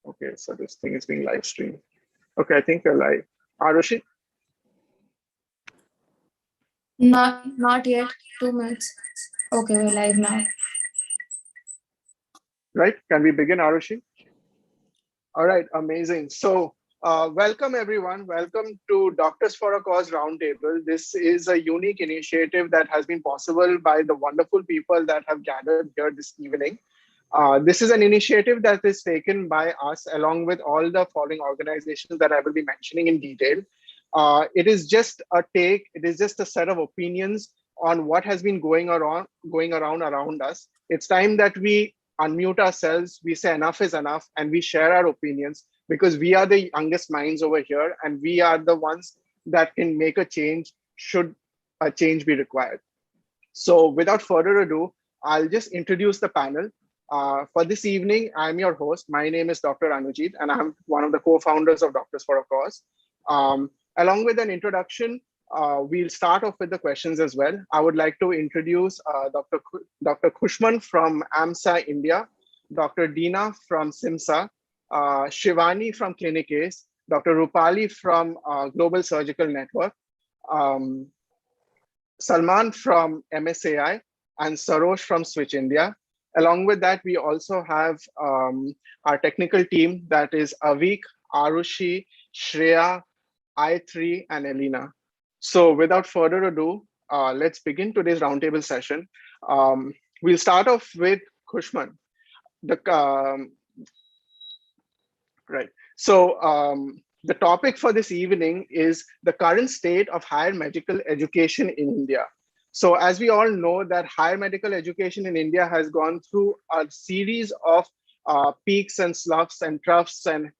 Okay, so this thing is being live streamed. Okay, I think we're live. Arushi? Not yet. 2 minutes. Okay, we're live now. Right, can we begin, Arushi? All right, amazing. So welcome everyone. Welcome to Doctors for a Cause Roundtable. This is a unique initiative that has been possible by the wonderful people that have gathered here this evening. This is an initiative that is taken by us along with all the following organizations that I will be mentioning in detail. It is just a set of opinions on what has been going around us. It's time that we unmute ourselves, we say enough is enough, and we share our opinions, because we are the youngest minds over here, and we are the ones that can make a change should a change be required. So without further ado, I'll just introduce the panel. For this evening, I'm your host. My name is Dr. Anujit, and I'm one of the co-founders of Doctors for a Cause. Along with an introduction, we'll start off with the questions as well. I would like to introduce Dr. Khushman from AMSA India, Dr. Deena from SIMSA, Shivani from Clinic ACE, Dr. Rupali from Global Surgical Network, Salman from MSAI, and Sarosh from Switch India. Along with that, we also have our technical team, that is Avik, Arushi, Shreya, I3, and Elena. So without further ado, let's begin today's roundtable session. We'll start off with Khushman. Right. So the topic for this evening is the current state of higher medical education in India. So as we all know that higher medical education in India has gone through a series of peaks and sloughs and troughs and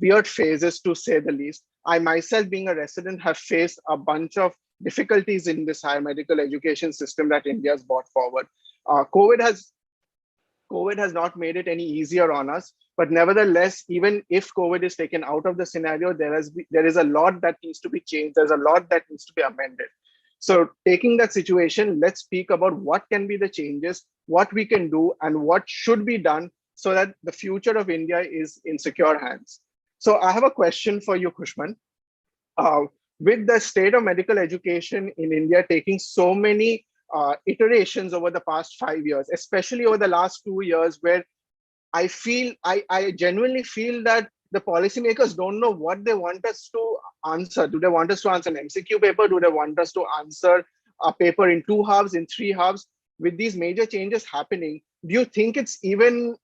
weird phases, to say the least. I myself, being a resident, have faced a bunch of difficulties in this higher medical education system that India has brought forward. COVID has not made it any easier on us, but nevertheless, even if COVID is taken out of the scenario, there is a lot that needs to be changed. There's a lot that needs to be amended. So taking that situation, let's speak about what can be the changes, what we can do, and what should be done so that the future of India is in secure hands. So I have a question for you, Khushman. With the state of medical education in India taking so many iterations over the past 5 years, especially over the last 2 years, where I genuinely feel that the policymakers don't know what they want us to answer. Do they want us to answer an MCQ paper? Do they want us to answer a paper in 2 halves, in 3 halves? With these major changes happening, do you think it's even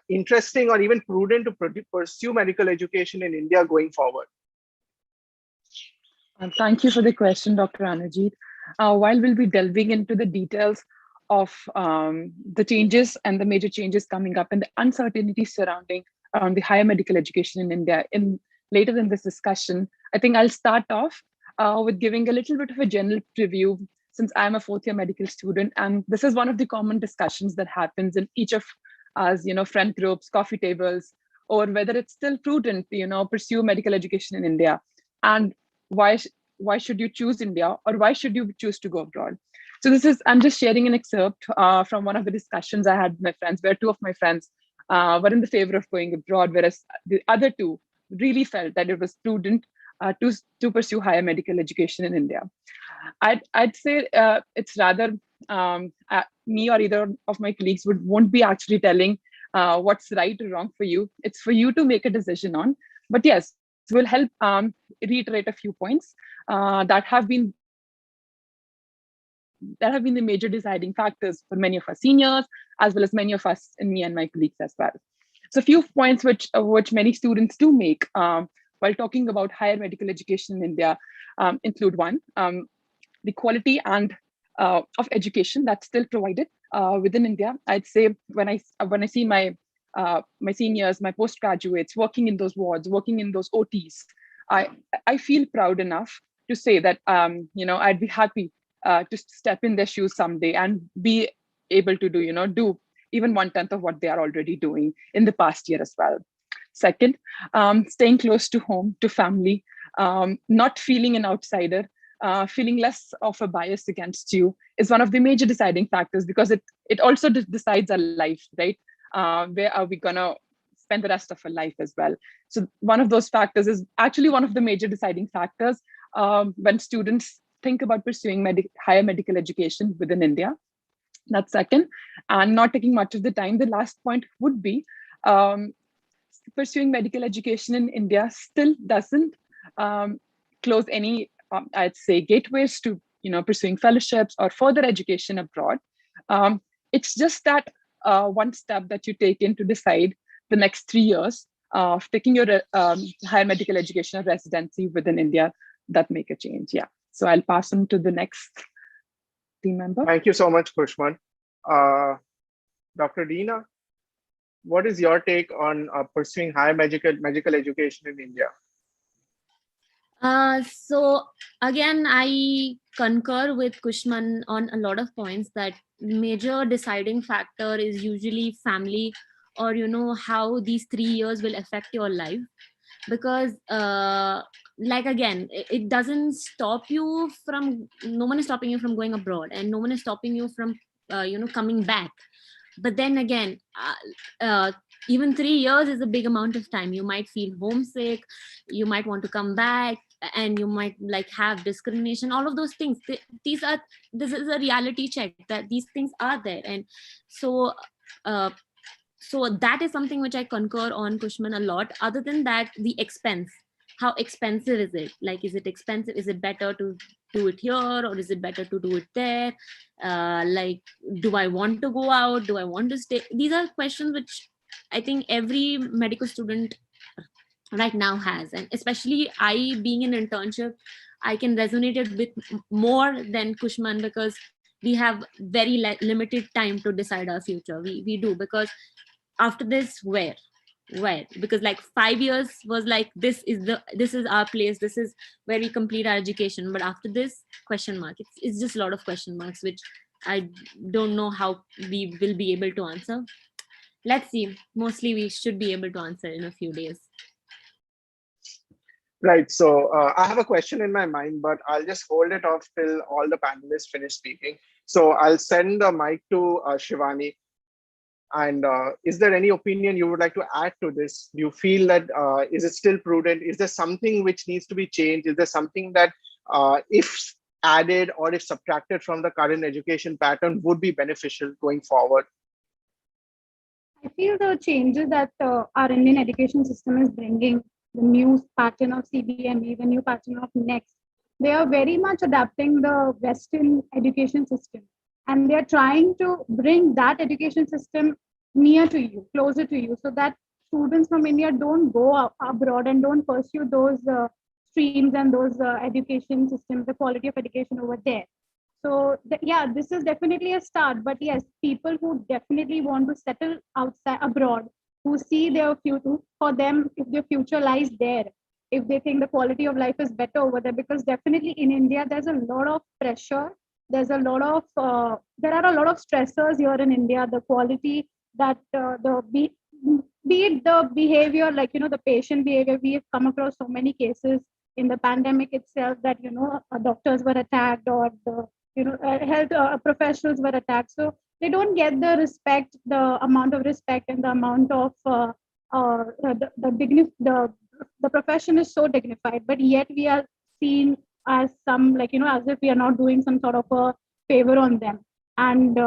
interesting or even prudent to pursue medical education in India going forward? Thank you for the question, Dr. Anujit. While we'll be delving into the details of the changes and the major changes coming up and the uncertainty surrounding the higher medical education in India later in this discussion, I think I'll start off with giving a little bit of a general preview, since I'm a 4th-year medical student, and this is one of the common discussions that happens in each of us, friend groups, coffee tables, or whether it's still prudent, pursue medical education in India, and why should you choose India, or why should you choose to go abroad? So I'm just sharing an excerpt from one of the discussions I had with my friends, where 2 of my friends were in the favor of going abroad, whereas the other 2 really felt that it was prudent to pursue higher medical education in India. I'd say it's rather me or either of my colleagues won't be actually telling what's right or wrong for you. It's for you to make a decision on. But yes, we'll help reiterate a few points that have been the major deciding factors for many of our seniors, as well as many of us, and me and my colleagues as well. So a few points which many students do make while talking about higher medical education in India include: 1, the quality and of education that's still provided within India. I'd say when I see my seniors, my postgraduates working in those wards, working in those OTs, I feel proud enough to say that I'd be happy to step in their shoes someday and be able to do even 1/10 of what they are already doing in the past year as well. Second, staying close to home, to family, not feeling an outsider, feeling less of a bias against you is one of the major deciding factors, because it also decides our life, right? Where are we gonna spend the rest of our life as well? So one of those factors is actually one of the major deciding factors when students think about pursuing higher medical education within India. That's second. And not taking much of the time, the last point would be pursuing medical education in India still doesn't close any, I'd say, gateways to pursuing fellowships or further education abroad. It's just that one step that you take in to decide the next 3 years of taking your higher medical education or residency within India that make a change. Yeah. So I'll pass on to the next team member. Thank you so much, Kushman. Dr. Deena, what is your take on pursuing higher medical education in India? So again, I concur with Kushman on a lot of points, that major deciding factor is usually family, or how these 3 years will affect your life. Because like, again, it doesn't stop you from, no one is stopping you from going abroad, and no one is stopping you from coming back. But then again, even 3 years is a big amount of time. You might feel homesick, you might want to come back, and you might have discrimination, all of those things. This is a reality check that these things are there. And so so that is something which I concur on Kushman a lot. Other than that, the expense, how expensive is it? Is it expensive? Is it better to do it here, or is it better to do it there? Do I want to go out? Do I want to stay? These are questions which I think every medical student right now has. And especially I, being an internship, I can resonate it with more than Kushman, because we have very limited time to decide our future. We do, because after this, where? Because 5 years was this is our place, this is where we complete our education. But after this, question mark. It's just a lot of question marks, which I don't know how we will be able to answer. Let's see. Mostly we should be able to answer in a few days. Right. So I have a question in my mind, but I'll just hold it off till all the panelists finish speaking. So I'll send the mic to Shivani. And is there any opinion you would like to add to this? Do you feel that is it still prudent? Is there something which needs to be changed? Is there something that if added or if subtracted from the current education pattern would be beneficial going forward? I feel the changes that our Indian education system is bringing, the new pattern of CBME, the new pattern of NEXT, they are very much adapting the Western education system. And they're trying to bring that education system near to you, closer to you, so that students from India don't go abroad and don't pursue those streams and those education systems, the quality of education over there. So yeah, this is definitely a start. But yes, people who definitely want to settle outside abroad, who see their future, for them, if their future lies there, if they think the quality of life is better over there, because definitely in India, there's a lot of pressure. There are a lot of stressors here in India. The quality that be it the behavior, the patient behavior. We have come across so many cases in the pandemic itself that doctors were attacked, or the health professionals were attacked. So they don't get the respect, the amount of respect, and the amount of the profession is so dignified, but yet we are seen as some as if we are not doing some sort of a favor on them, and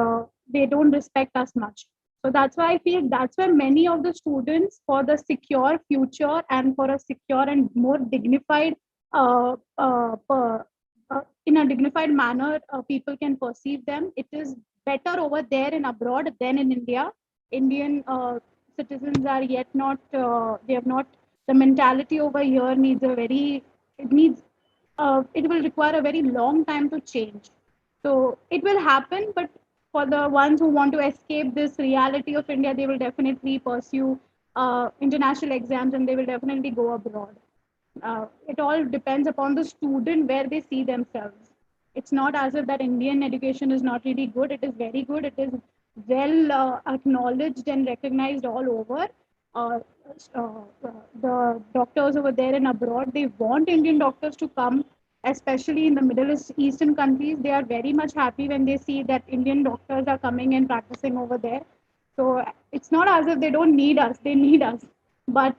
they don't respect us much. So that's why I feel that's where many of the students, for the secure future and for a secure and more dignified in a dignified manner, people can perceive them. It is better over there in abroad than in India. Indian citizens are yet not, they have not, the mentality over here needs it will require a very long time to change. So it will happen, but for the ones who want to escape this reality of India, they will definitely pursue international exams, and they will definitely go abroad. It all depends upon the student where they see themselves. It's not as if that Indian education is not really good. It is very good. It is well acknowledged and recognized all over. The doctors over there and abroad, they want Indian doctors to come especially in the Middle Eastern countries, they are very much happy when they see that Indian doctors are coming and practicing over there. So it's not as if they don't need us; they need us. But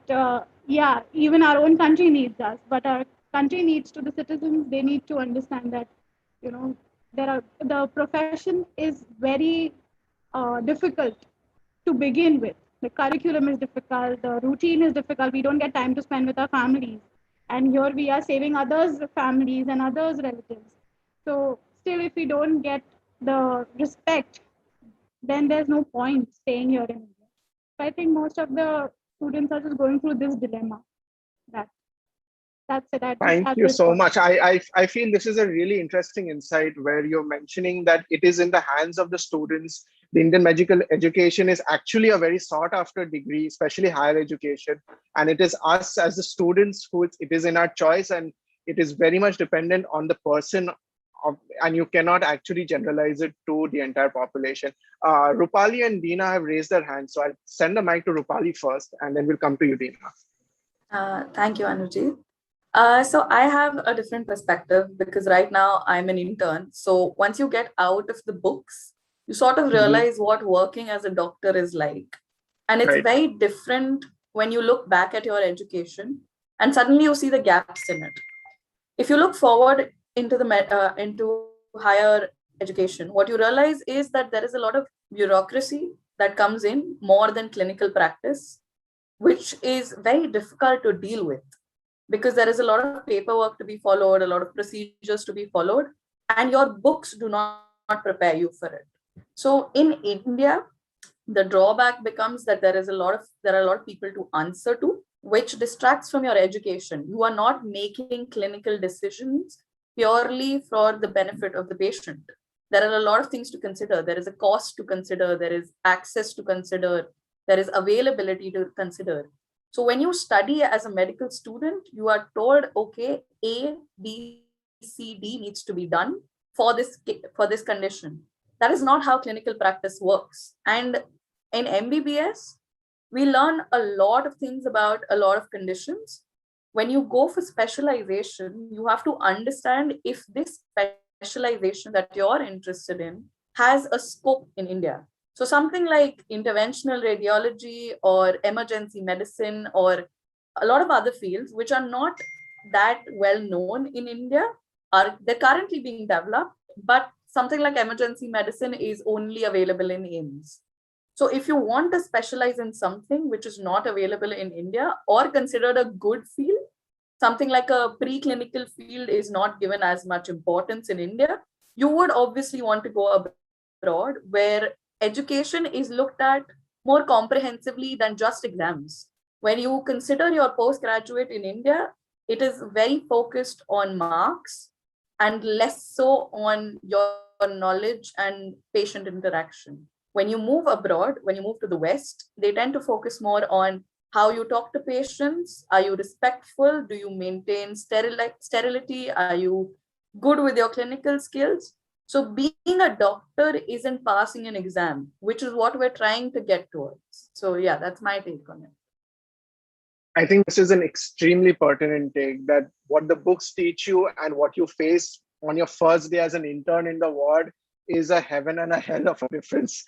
yeah, even our own country needs us. But our country needs to the citizens. They need to understand that, you know, the profession is very difficult to begin with. The curriculum is difficult, the routine is difficult. We don't get time to spend with our families. And here we are saving others' families and others' relatives. So, still, if we don't get the respect, then there's no point staying here in India. So, I think most of the students are just going through this dilemma. That that's it. I just Thank had you this so point. much. I feel this is a really interesting insight where you're mentioning that it is in the hands of the students. The Indian medical education is actually a very sought after degree, especially higher education. And it is us as the students who it is in our choice, and it is very much dependent on the person of, and you cannot actually generalize it to the entire population. Rupali and Deena have raised their hands. So I'll send the mic to Rupali first, and then we'll come to you, Deena. Thank you, Anuji. So I have a different perspective because right now I'm an intern. So once you get out of the books, you sort of realize what working as a doctor is like. And it's Right. very different when you look back at your education and suddenly you see the gaps in it. If you look forward into into higher education, what you realize is that there is a lot of bureaucracy that comes in more than clinical practice, which is very difficult to deal with because there is a lot of paperwork to be followed, a lot of procedures to be followed, and your books do not prepare you for it. So in India, the drawback becomes that there are a lot of people to answer to, which distracts from your education. You are not making clinical decisions purely for the benefit of the patient. There are a lot of things to consider. There is a cost to consider, there is access to consider, there is availability to consider. So when you study as a medical student, you are told, okay, A, B, C, D needs to be done for this condition. That is not how clinical practice works. And in MBBS, we learn a lot of things about a lot of conditions. When you go for specialization, you have to understand if this specialization that you're interested in has a scope in India. So something like interventional radiology or emergency medicine or a lot of other fields which are not that well known in India, they're currently being developed, but something like emergency medicine is only available in AIIMS. So if you want to specialize in something which is not available in India or considered a good field, something like a preclinical field is not given as much importance in India, you would obviously want to go abroad where education is looked at more comprehensively than just exams. When you consider your postgraduate in India, it is very focused on marks and less so on your knowledge and patient interaction. When you move abroad, when you move to the West, they tend to focus more on how you talk to patients. Are you respectful? Do you maintain sterility? Are you good with your clinical skills? So being a doctor isn't passing an exam, which is what we're trying to get towards. So yeah, that's my take on it. I think this is an extremely pertinent take, that what the books teach you and what you face on your first day as an intern in the ward is a heaven and a hell of a difference.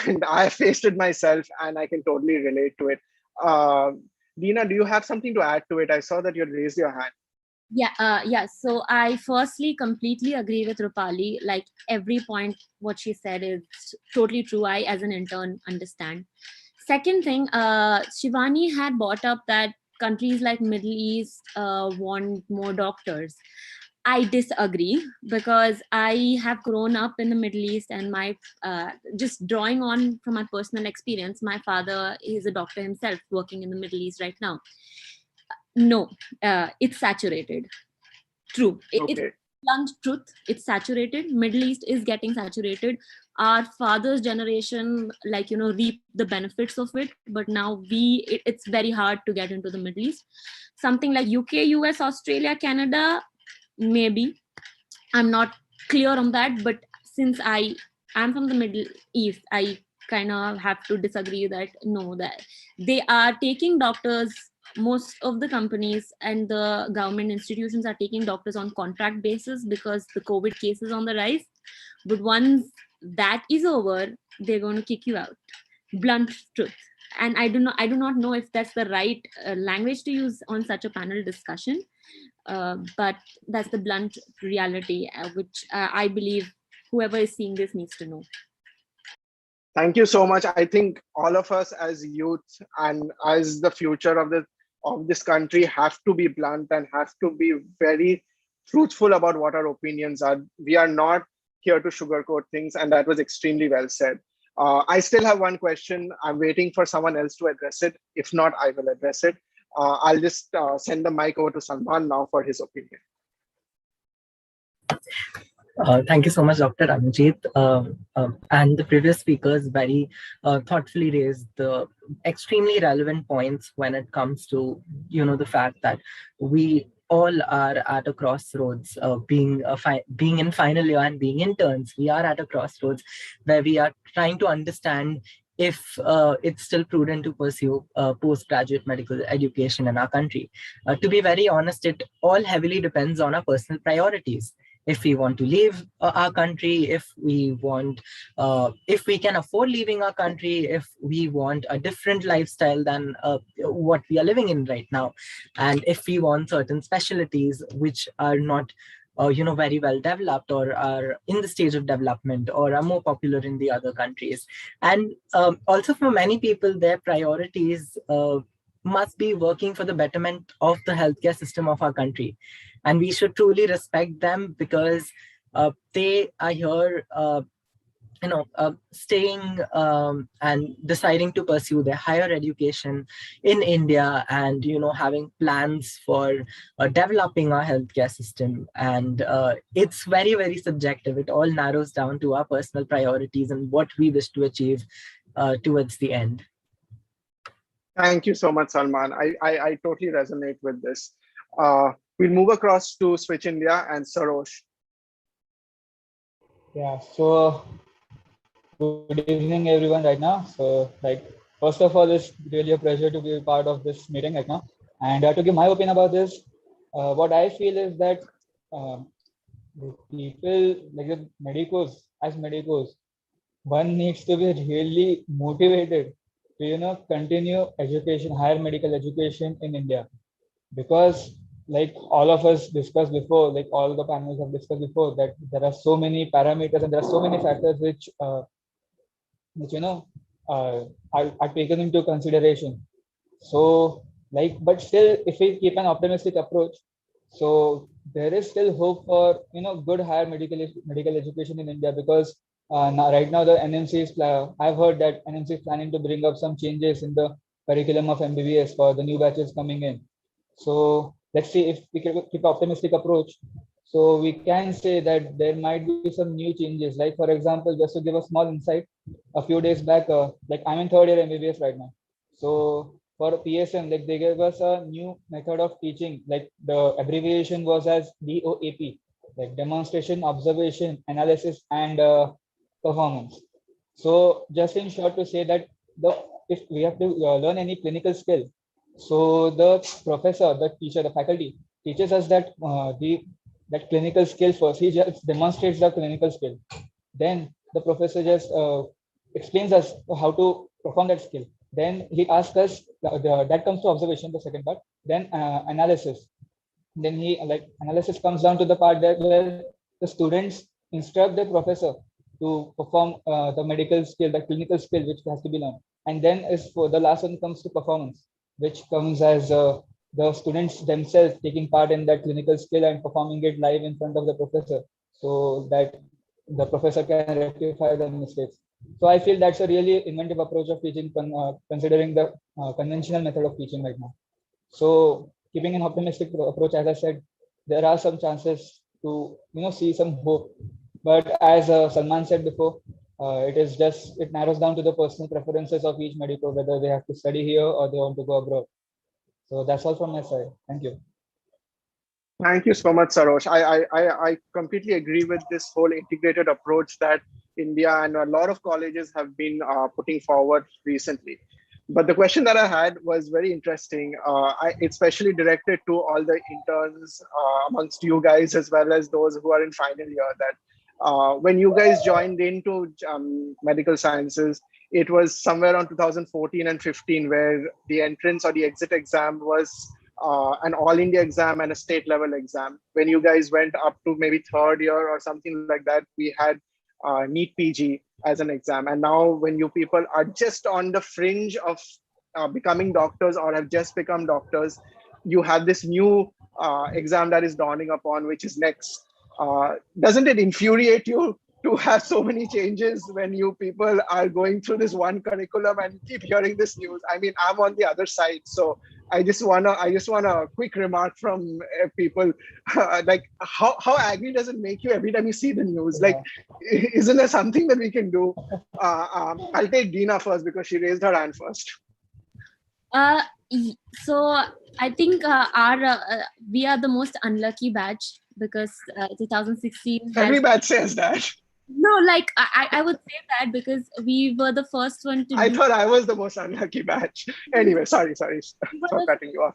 And I faced it myself and I can totally relate to it. Deena, do you have something to add to it? I saw that you raised your hand. Yeah. So I firstly completely agree with Rupali. Like every point what she said is totally true. I, as an intern, understand. Second thing, Shivani had brought up that countries like Middle East want more doctors. I disagree because I have grown up in the Middle East, and my just drawing on from my personal experience, my father is a doctor himself working in the Middle East right now. No, it's saturated. True. It's Okay. blunt truth. It's saturated. Middle East is getting saturated. Our father's generation, like, reap the benefits of it. But now it's very hard to get into the Middle East. Something like UK, US, Australia, Canada, maybe. I'm not clear on that. But since I am from the Middle East, I kind of have to disagree that no, that they are taking doctors most of the companies and the government institutions are taking doctors on contract basis because the COVID cases on the rise. But once that is over, they're going to kick you out. Blunt truth. And I do not know if that's the right language to use on such a panel discussion, but that's the blunt reality, which I believe whoever is seeing this needs to know. Thank you so much. I think all of us as youth and as the future of this country have to be blunt and have to be very truthful about what our opinions are. We are not here to sugarcoat things, and that was extremely well said. I still have one question. I'm waiting for someone else to address it. If not, I will address it. I'll just send the mic over to Salman now for his opinion. Thank you so much, Dr. Anujit. And the previous speakers very thoughtfully raised the extremely relevant points when it comes to, the fact that we all are at a crossroads, being in final year and being interns. We are at a crossroads where we are trying to understand if it's still prudent to pursue postgraduate medical education in our country. To be very honest, it all heavily depends on our personal priorities. If we want to leave our country, if we can afford leaving our country, if we want a different lifestyle than what we are living in right now, and if we want certain specialties which are not very well developed or are in the stage of development or are more popular in the other countries. And also for many people, their priorities must be working for the betterment of the healthcare system of our country. And we should truly respect them because they are here, staying and deciding to pursue their higher education in India and, having plans for developing our healthcare system. And it's very, very subjective. It all narrows down to our personal priorities and what we wish to achieve towards the end. Thank you so much, Salman. I totally resonate with this. We'll move across to Switch India and Sarosh. Yeah, so good evening, everyone, right now. So, first of all, it's really a pleasure to be part of this meeting right now. And to give my opinion about this, what I feel is that people, like the medicos, one needs to be really motivated to, continue education, higher medical education in India. Because like all of us discussed before, like all the panels have discussed before, that there are so many parameters and there are so many factors which are taken into consideration. So but still, if we keep an optimistic approach, so there is still hope for good higher medical education in India, because right now the NMC is I've heard that NMC is planning to bring up some changes in the curriculum of MBBS for the new batches coming in. So let's see if we can keep optimistic approach. So we can say that there might be some new changes. Like for example, just to give a small insight, a few days back, like I'm in third year MBBS right now. So for PSM, like they gave us a new method of teaching. Like the abbreviation was as DOAP, like demonstration, observation, analysis, and performance. So just in short to say that if we have to learn any clinical skill, so the professor, the teacher, the faculty teaches us that that clinical skill first. He just demonstrates the clinical skill. Then the professor just explains us how to perform that skill. Then he asks us, that comes to observation, the second part. Then analysis. Then analysis comes down to the part that where the students instruct the professor to perform the medical skill, the clinical skill, which has to be learned. And then for the last one comes to performance, which comes as the students themselves taking part in that clinical skill and performing it live in front of the professor, so that the professor can rectify the mistakes. So I feel that's a really inventive approach of teaching, considering the conventional method of teaching right now. So keeping an optimistic approach, as I said, there are some chances to see some hope. But as Salman said before, it narrows down to the personal preferences of each medical, whether they have to study here or they want to go abroad. So that's all from my side. Thank you. Thank you so much, Sarosh. I completely agree with this whole integrated approach that India and a lot of colleges have been putting forward recently. But the question that I had was very interesting. It's especially directed to all the interns amongst you guys, as well as those who are in final year, that when you guys joined into medical sciences, it was somewhere around 2014 and 15 where the entrance or the exit exam was an all India exam and a state level exam. When you guys went up to maybe third year or something like that, we had NEET PG as an exam. And now when you people are just on the fringe of becoming doctors or have just become doctors, you have this new exam that is dawning upon, which is next. Doesn't it infuriate you to have so many changes when you people are going through this one curriculum and keep hearing this news? I mean, I'm on the other side, so I just want a quick remark from people. Like, how angry does it make you every time you see the news? Like, isn't there something that we can do? I'll take Dina first because she raised her hand first. So I think we are the most unlucky batch because 2016 Every batch says that. No, like I would say that because we were the first one to. I thought I was the most unlucky batch. Anyway, sorry for cutting you off.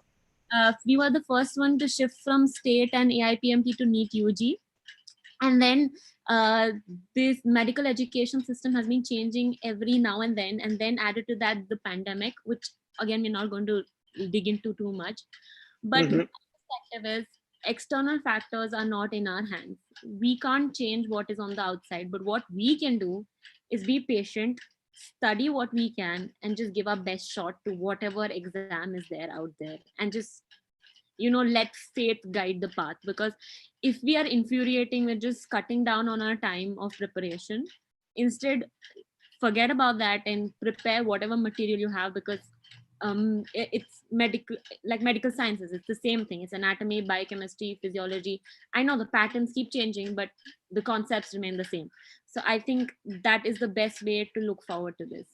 We were the first one to shift from state and AIPMT to NEET UG, and then this medical education system has been changing every now and then added to that the pandemic, which again we're not going to dig into too much, but my perspective is external factors are not in our hands. We can't change what is on the outside, but what we can do is be patient, study what we can, and just give our best shot to whatever exam is there out there, and just let faith guide the path. Because if we are infuriating, we're just cutting down on our time of preparation. Instead, forget about that and prepare whatever material you have, because it's medical sciences. It's the same thing. It's anatomy, biochemistry, physiology. I know the patterns keep changing, but the concepts remain the same. So I think that is the best way to look forward to this.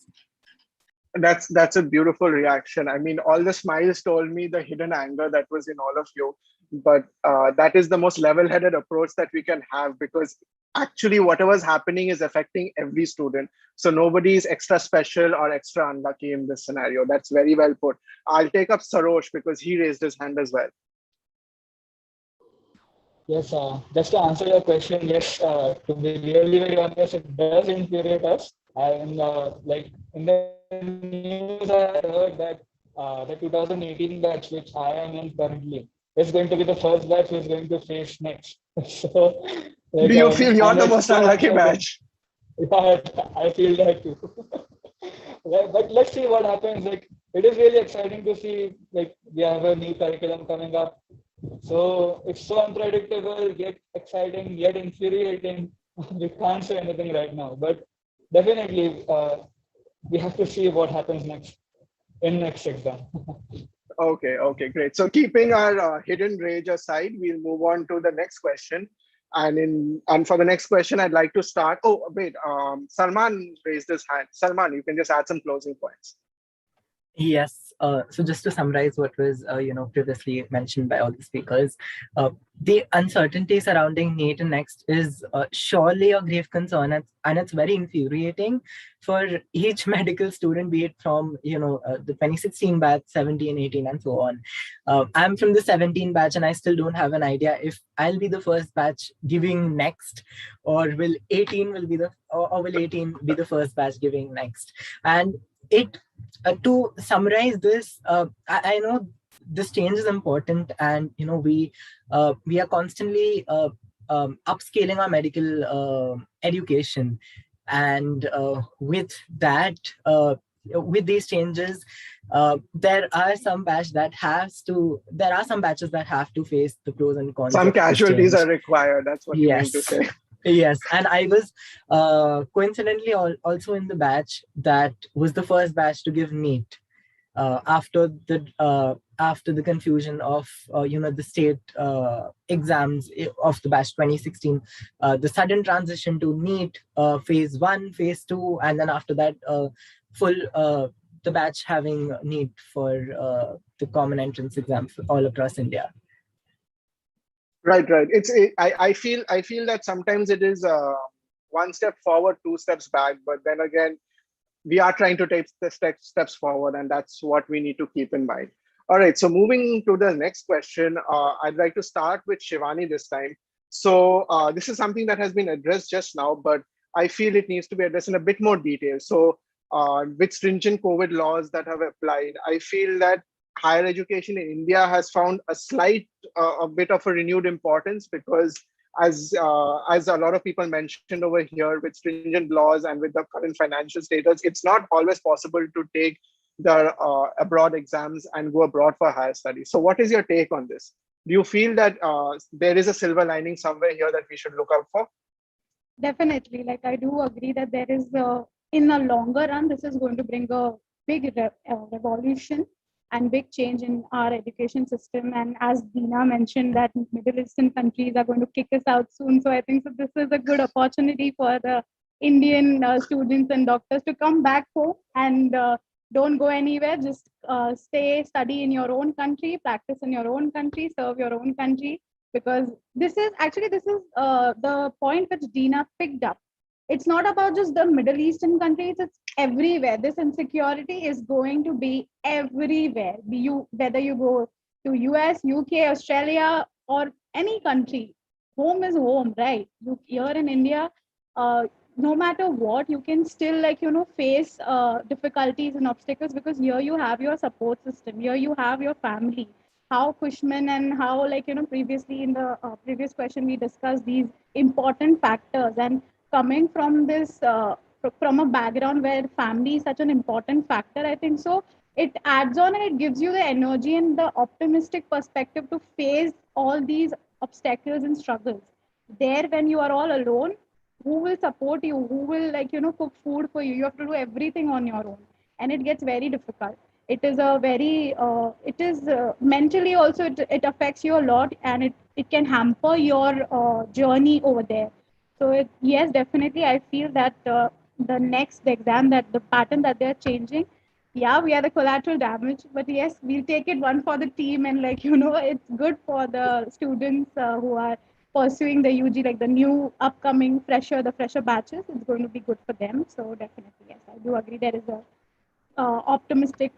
That's a beautiful reaction. I mean, all the smiles told me the hidden anger that was in all of you, but that is the most level-headed approach that we can have, because actually whatever's happening is affecting every student. So nobody is extra special or extra unlucky in this scenario. That's very well put. I'll take up Sarosh because he raised his hand as well. Yes, just to answer your question, yes, to be really very honest, it does infuriate us. And like in the news, I heard that the 2018 batch, which I am in currently, is going to be the first batch who is going to face next. So, like, do you feel you're the most unlucky batch? Yeah, I feel that too. But let's see what happens. Like, it is really exciting to see, like, we have a new curriculum coming up. So it's so unpredictable, yet exciting, yet infuriating. We can't say anything right now, but definitely we have to see what happens next in next exam. Okay, great. So keeping our hidden rage aside, we'll move on to the next question. And for the next question, I'd like to start. Oh, wait, Salman raised his hand. Salman, you can just add some closing points. Yes. So just to summarize what was previously mentioned by all the speakers, the uncertainty surrounding NEET and Next is surely a grave concern, and it's very infuriating for each medical student, be it from the 2016 batch, 17, 18, and so on. I'm from the 17 batch, and I still don't have an idea if I'll be the first batch giving Next, or will 18 be the first batch giving Next. And to summarize this, I know this change is important, and we are constantly upscaling our medical education, and with that, with these changes, there are some batches that have to face the pros and cons. Some casualties are required. That's what you mean to say. Yes, and I was coincidentally also in the batch that was the first batch to give NEET after the confusion of the state exams of the batch 2016, the sudden transition to NEET phase 1, phase 2, and then after that full the batch having NEET for the common entrance exam all across India. Right. I feel that sometimes it is one step forward, two steps back. But then again, we are trying to take the steps forward, and that's what we need to keep in mind. All right, so moving to the next question, I'd like to start with Shivani this time. So this is something that has been addressed just now, but I feel it needs to be addressed in a bit more detail. So with stringent COVID laws that have applied, I feel that higher education in India has found a bit of a renewed importance, because as a lot of people mentioned over here, with stringent laws and with the current financial status, it's not always possible to take the abroad exams and go abroad for higher studies. So what is your take on this? Do you feel that there is a silver lining somewhere here that we should look out for? Definitely, like I do agree that there is, in a longer run, this is going to bring a big revolution and big change in our education system. And as Dina mentioned, that Middle Eastern countries are going to kick us out soon. So I think that this is a good opportunity for the Indian students and doctors to come back home and don't go anywhere. Just stay, study in your own country, practice in your own country, serve your own country. Because this is the point which Dina picked up. It's not about just the Middle Eastern countries, it's everywhere. This insecurity is going to be everywhere. Whether you go to US, UK, Australia, or any country, home is home, right? Here in India, no matter what, you can still face difficulties and obstacles, because here you have your support system, here you have your family. How Kushman and how, previously in the previous question we discussed these important factors, and coming from this from a background where family is such an important factor, I think so it adds on and it gives you the energy and the optimistic perspective to face all these obstacles and struggles. There, when you are all alone, who will support you, who will cook food for you? You have to do everything on your own, and it gets very difficult. It is a very it is mentally also, it affects you a lot, and it can hamper your journey over there. So yes, definitely I feel that the next exam, that the pattern that they're changing, yeah, we are the collateral damage, but yes, we'll take it one for the team. And it's good for the students who are pursuing the UG, like the new upcoming the fresher batches. It's going to be good for them. So definitely, yes, I do agree there is a optimistic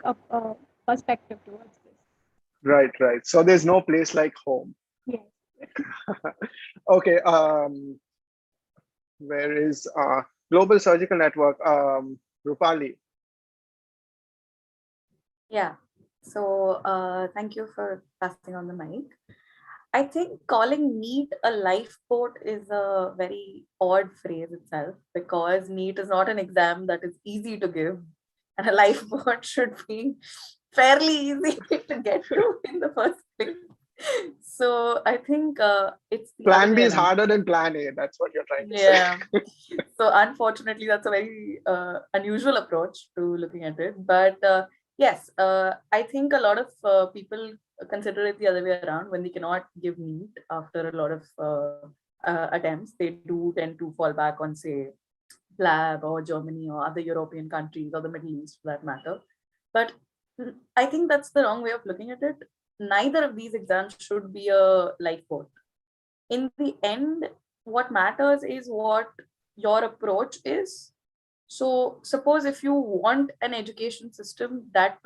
perspective towards this. Right, right. So there's no place like home. Yes. Okay. Where is Global Surgical Network? Rupali. Yeah. So thank you for passing on the mic. I think calling NEET a lifeboat is a very odd phrase itself, because NEET is not an exam that is easy to give, and a lifeboat should be fairly easy to get to in the first place. So I think it's the Plan B is harder than Plan A. That's what you're trying to say. So unfortunately, that's a very unusual approach to looking at it. But yes, I think a lot of people consider it the other way around. When they cannot give NEET after a lot of attempts, they do tend to fall back on, say, Lab or Germany or other European countries or the Middle East for that matter. But I think that's the wrong way of looking at it. Neither of these exams should be a lifeboat. In the end, what matters is what your approach is. So suppose if you want an education system that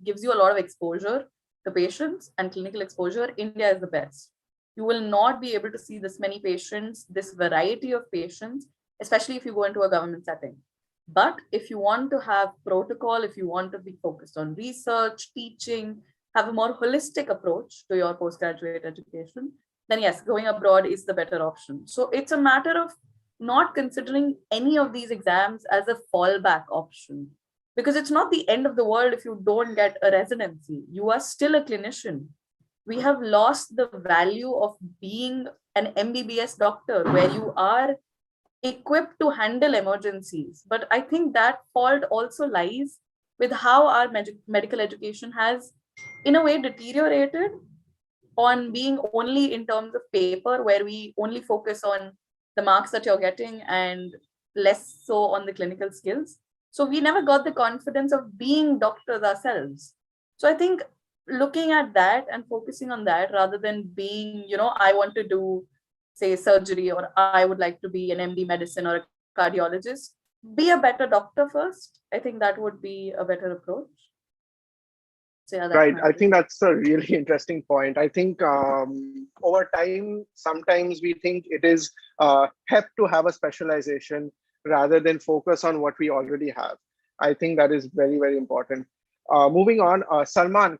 gives you a lot of exposure to patients and clinical exposure, India is the best. You will not be able to see this many patients, this variety of patients, especially if you go into a government setting. But if you want to have protocol, if you want to be focused on research, teaching, have a more holistic approach to your postgraduate education, then yes, going abroad is the better option. So it's a matter of not considering any of these exams as a fallback option, because it's not the end of the world if you don't get a residency. You are still a clinician. We have lost the value of being an MBBS doctor, where you are equipped to handle emergencies. But I think that fault also lies with how our medical education has, in a way, deteriorated on being only in terms of paper, where we only focus on the marks that you're getting and less so on the clinical skills. So we never got the confidence of being doctors ourselves. So I think looking at that and focusing on that, rather than being, I want to do, say, surgery, or I would like to be an MD medicine or a cardiologist, be a better doctor first. I think that would be a better approach. So yeah, that's Right. my I view. think that's a really interesting point. I think over time, sometimes we think it is help to have a specialization rather than focus on what we already have. I think that is very, very important. Moving on, Salman,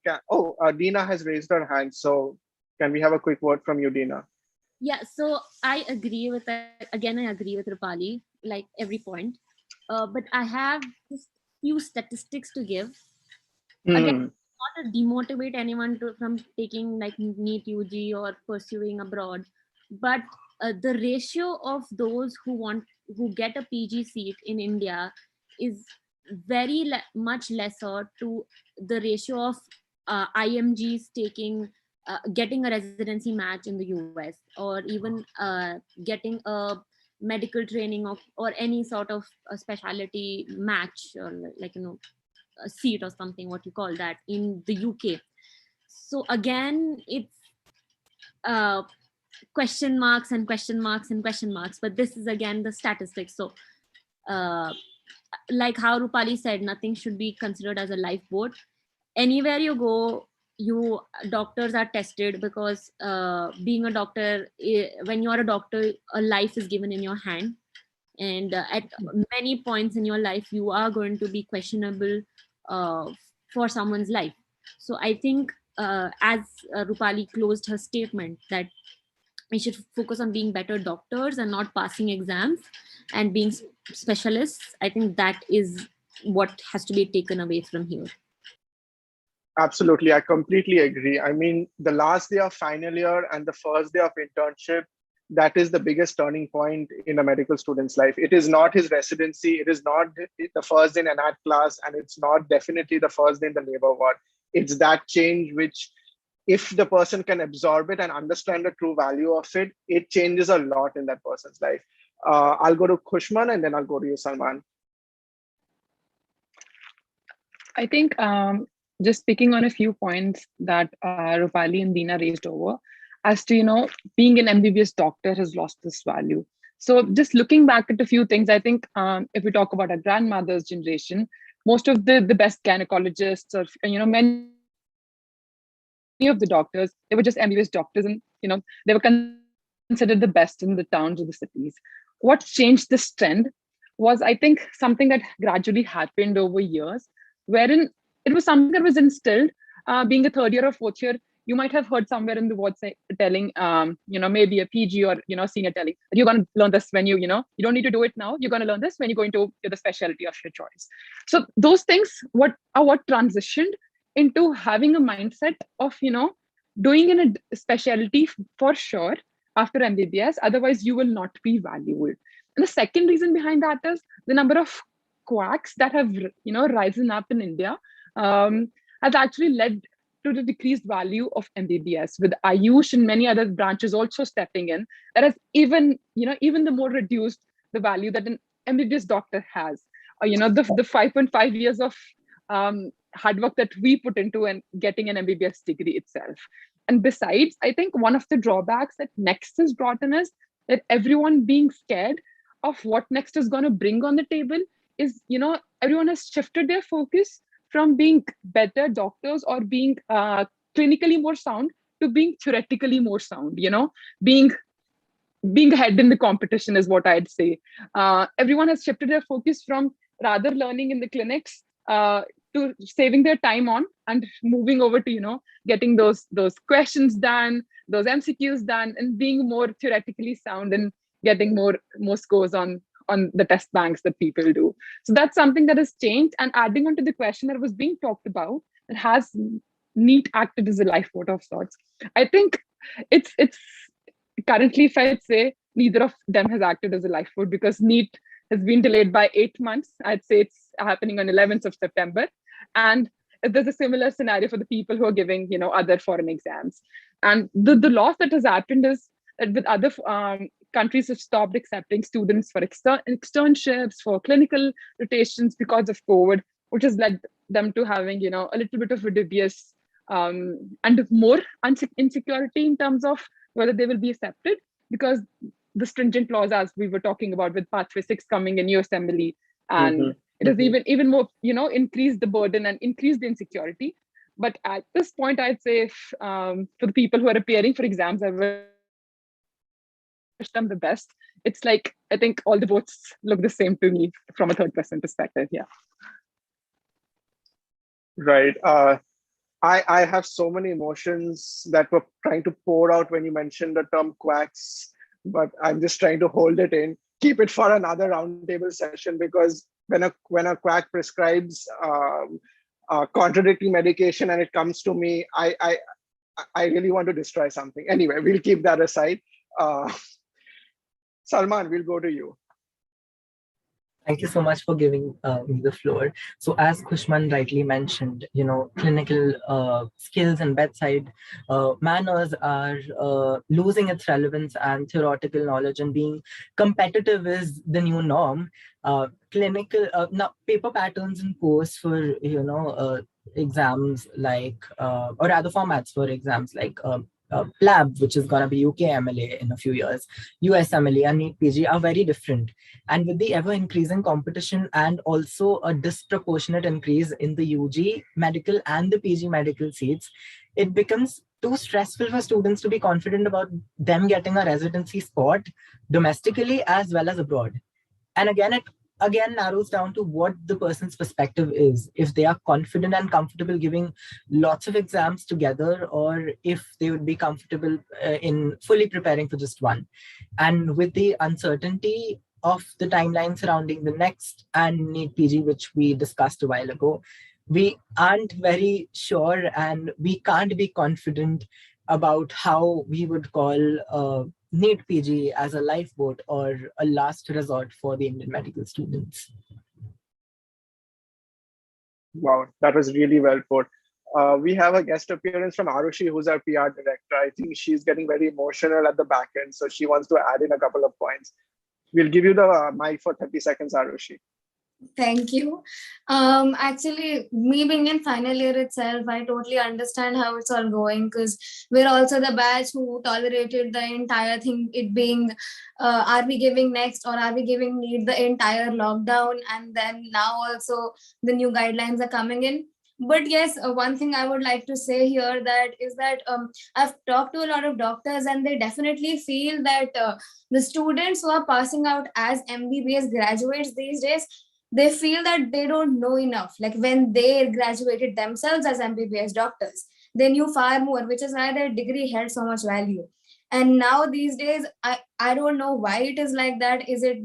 Dina has raised her hand. So can we have a quick word from you, Dina? Yeah, so I agree with again. I agree with Rupali, like every point. But I have just few statistics to give. Again, Hmm. not to demotivate anyone from taking like NEET UG or pursuing abroad, but the ratio of those who get a PG seat in India is very much lesser to the ratio of IMGs taking getting a residency match in the US, or even getting a medical training of or any sort of a specialty match, or like a seat or something, what you call that, in the UK. So again, it's uh, question marks and question marks and question marks, but this is again the statistics. So uh, like how Rupali said, nothing should be considered as a lifeboat. Anywhere you go, you doctors are tested, because being a doctor, when you are a doctor, a life is given in your hand, and at many points in your life you are going to be questionable uh, for someone's life. So I think as Rupali closed her statement, that we should focus on being better doctors and not passing exams and being specialists. I think that is what has to be taken away from here. Absolutely, I completely agree. I mean, the last day of final year and the first day of internship, that is the biggest turning point in a medical student's life. It is not his residency, it is not the first day in an art class, and it's not definitely the first day in the labor ward. It's that change which, if the person can absorb it and understand the true value of it, it changes a lot in that person's life. I'll go to Kushman and then I'll go to you, Salman. I think just picking on a few points that Rupali and Dina raised over, as to, being an MBBS doctor has lost this value. So just looking back at a few things, I think if we talk about our grandmother's generation, most of the best gynecologists, or, many of the doctors, they were just MBBS doctors, and, they were considered the best in the towns or the cities. What changed this trend was, I think, something that gradually happened over years, wherein it was something that was instilled. Being a third year or fourth year, you might have heard somewhere in the word telling, maybe a PG or, senior telling that you're going to learn this when you don't need to do it now. You're going to learn this when you go into the specialty of your choice. So those things, what transitioned into having a mindset of, doing in a specialty for sure after MBBS, otherwise you will not be valued. And the second reason behind that is the number of quacks that have risen up in India has actually led to the decreased value of MBBS, with Ayush and many other branches also stepping in. That has even the more reduced the value that an MBBS doctor has. The 5.5 years of hard work that we put into and getting an MBBS degree itself. And besides, I think one of the drawbacks that Next has brought in is that everyone being scared of what Next is going to bring on the table is, everyone has shifted their focus from being better doctors or being clinically more sound to being theoretically more sound, being ahead in the competition is what I'd say. Everyone has shifted their focus from rather learning in the clinics to saving their time on and moving over to, getting those questions done, those MCQs done, and being more theoretically sound and getting more scores on the test banks that people do. So that's something that has changed. And adding on to the question that was being talked about, it has NEET acted as a lifeboat of sorts. I think it's currently, if I'd say, neither of them has acted as a lifeboat, because NEET has been delayed by 8 months. I'd say it's happening on 11th of September. And there's a similar scenario for the people who are giving, other foreign exams. And the loss that has happened is that with other countries have stopped accepting students for externships, for clinical rotations because of COVID, which has led them to having, a little bit of a dubious and more insecurity in terms of whether they will be accepted, because the stringent laws, as we were talking about with Pathway 6 coming in USMLE, and it has even more, increased the burden and increased the insecurity. But at this point, I'd say for the people who are appearing for exams, I wish them the best. It's like, I think all the votes look the same to me from a third person perspective. Yeah. Right. I have so many emotions that were trying to pour out when you mentioned the term quacks, but I'm just trying to hold it in, keep it for another roundtable session, because when a quack prescribes contradicting medication and it comes to me, I really want to destroy something. Anyway, we'll keep that aside. Salman, we'll go to you. Thank you so much for giving me the floor. So as Kushman rightly mentioned, clinical skills and bedside manners are losing its relevance, and theoretical knowledge and being competitive is the new norm. Clinical now paper patterns and course for exams like or rather formats for exams like PLAB, which is going to be UK MLA in a few years, US MLA and NEET PG are very different. And with the ever increasing competition and also a disproportionate increase in the UG medical and the PG medical seats, it becomes too stressful for students to be confident about them getting a residency spot domestically as well as abroad. And again, it narrows down to what the person's perspective is. If they are confident and comfortable giving lots of exams together, or if they would be comfortable in fully preparing for just one. And with the uncertainty of the timeline surrounding the next and NEET PG, which we discussed a while ago, we aren't very sure and we can't be confident about how we would call NEET PG as a lifeboat or a last resort for the Indian medical students. Wow, that was really well put. We have a guest appearance from Arushi, who's our PR director. I think she's getting very emotional at the back end, so she wants to add in a couple of points. We'll give you the mic for 30 seconds, Arushi. Thank you. Actually, me being in final year itself, I totally understand how it's all going, because we're also the batch who tolerated the entire thing, it being, are we giving next or are we giving NEET the entire lockdown? And then now also the new guidelines are coming in. But yes, one thing I would like to say here is that I've talked to a lot of doctors and they definitely feel that the students who are passing out as MBBS graduates these days, they feel that they don't know enough. Like when they graduated themselves as MBBS doctors, they knew far more, which is why their degree held so much value. And now these days, I don't know why it is like that. Is it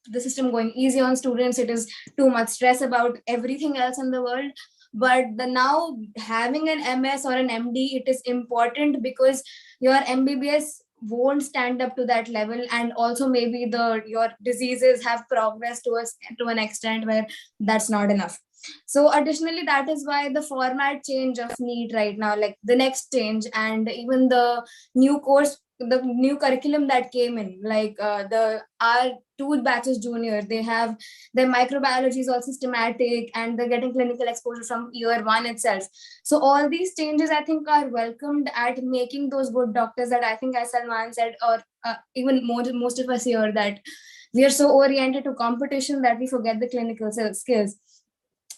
the system going easy on students? It is too much stress about everything else in the world. But now having an MS or an MD, it is important because your MBBS won't stand up to that level, and also maybe your diseases have progressed to an extent where that's not enough. So additionally, that is why the format change of NEET right now, like the next change, and even the new course, the new curriculum that came in, like our two batches junior, they have their microbiology is all systematic and they're getting clinical exposure from year one itself. So all these changes, I think, are welcomed at making those good doctors that I think, as Salman said, or even most of us here, that we are so oriented to competition that we forget the clinical skills.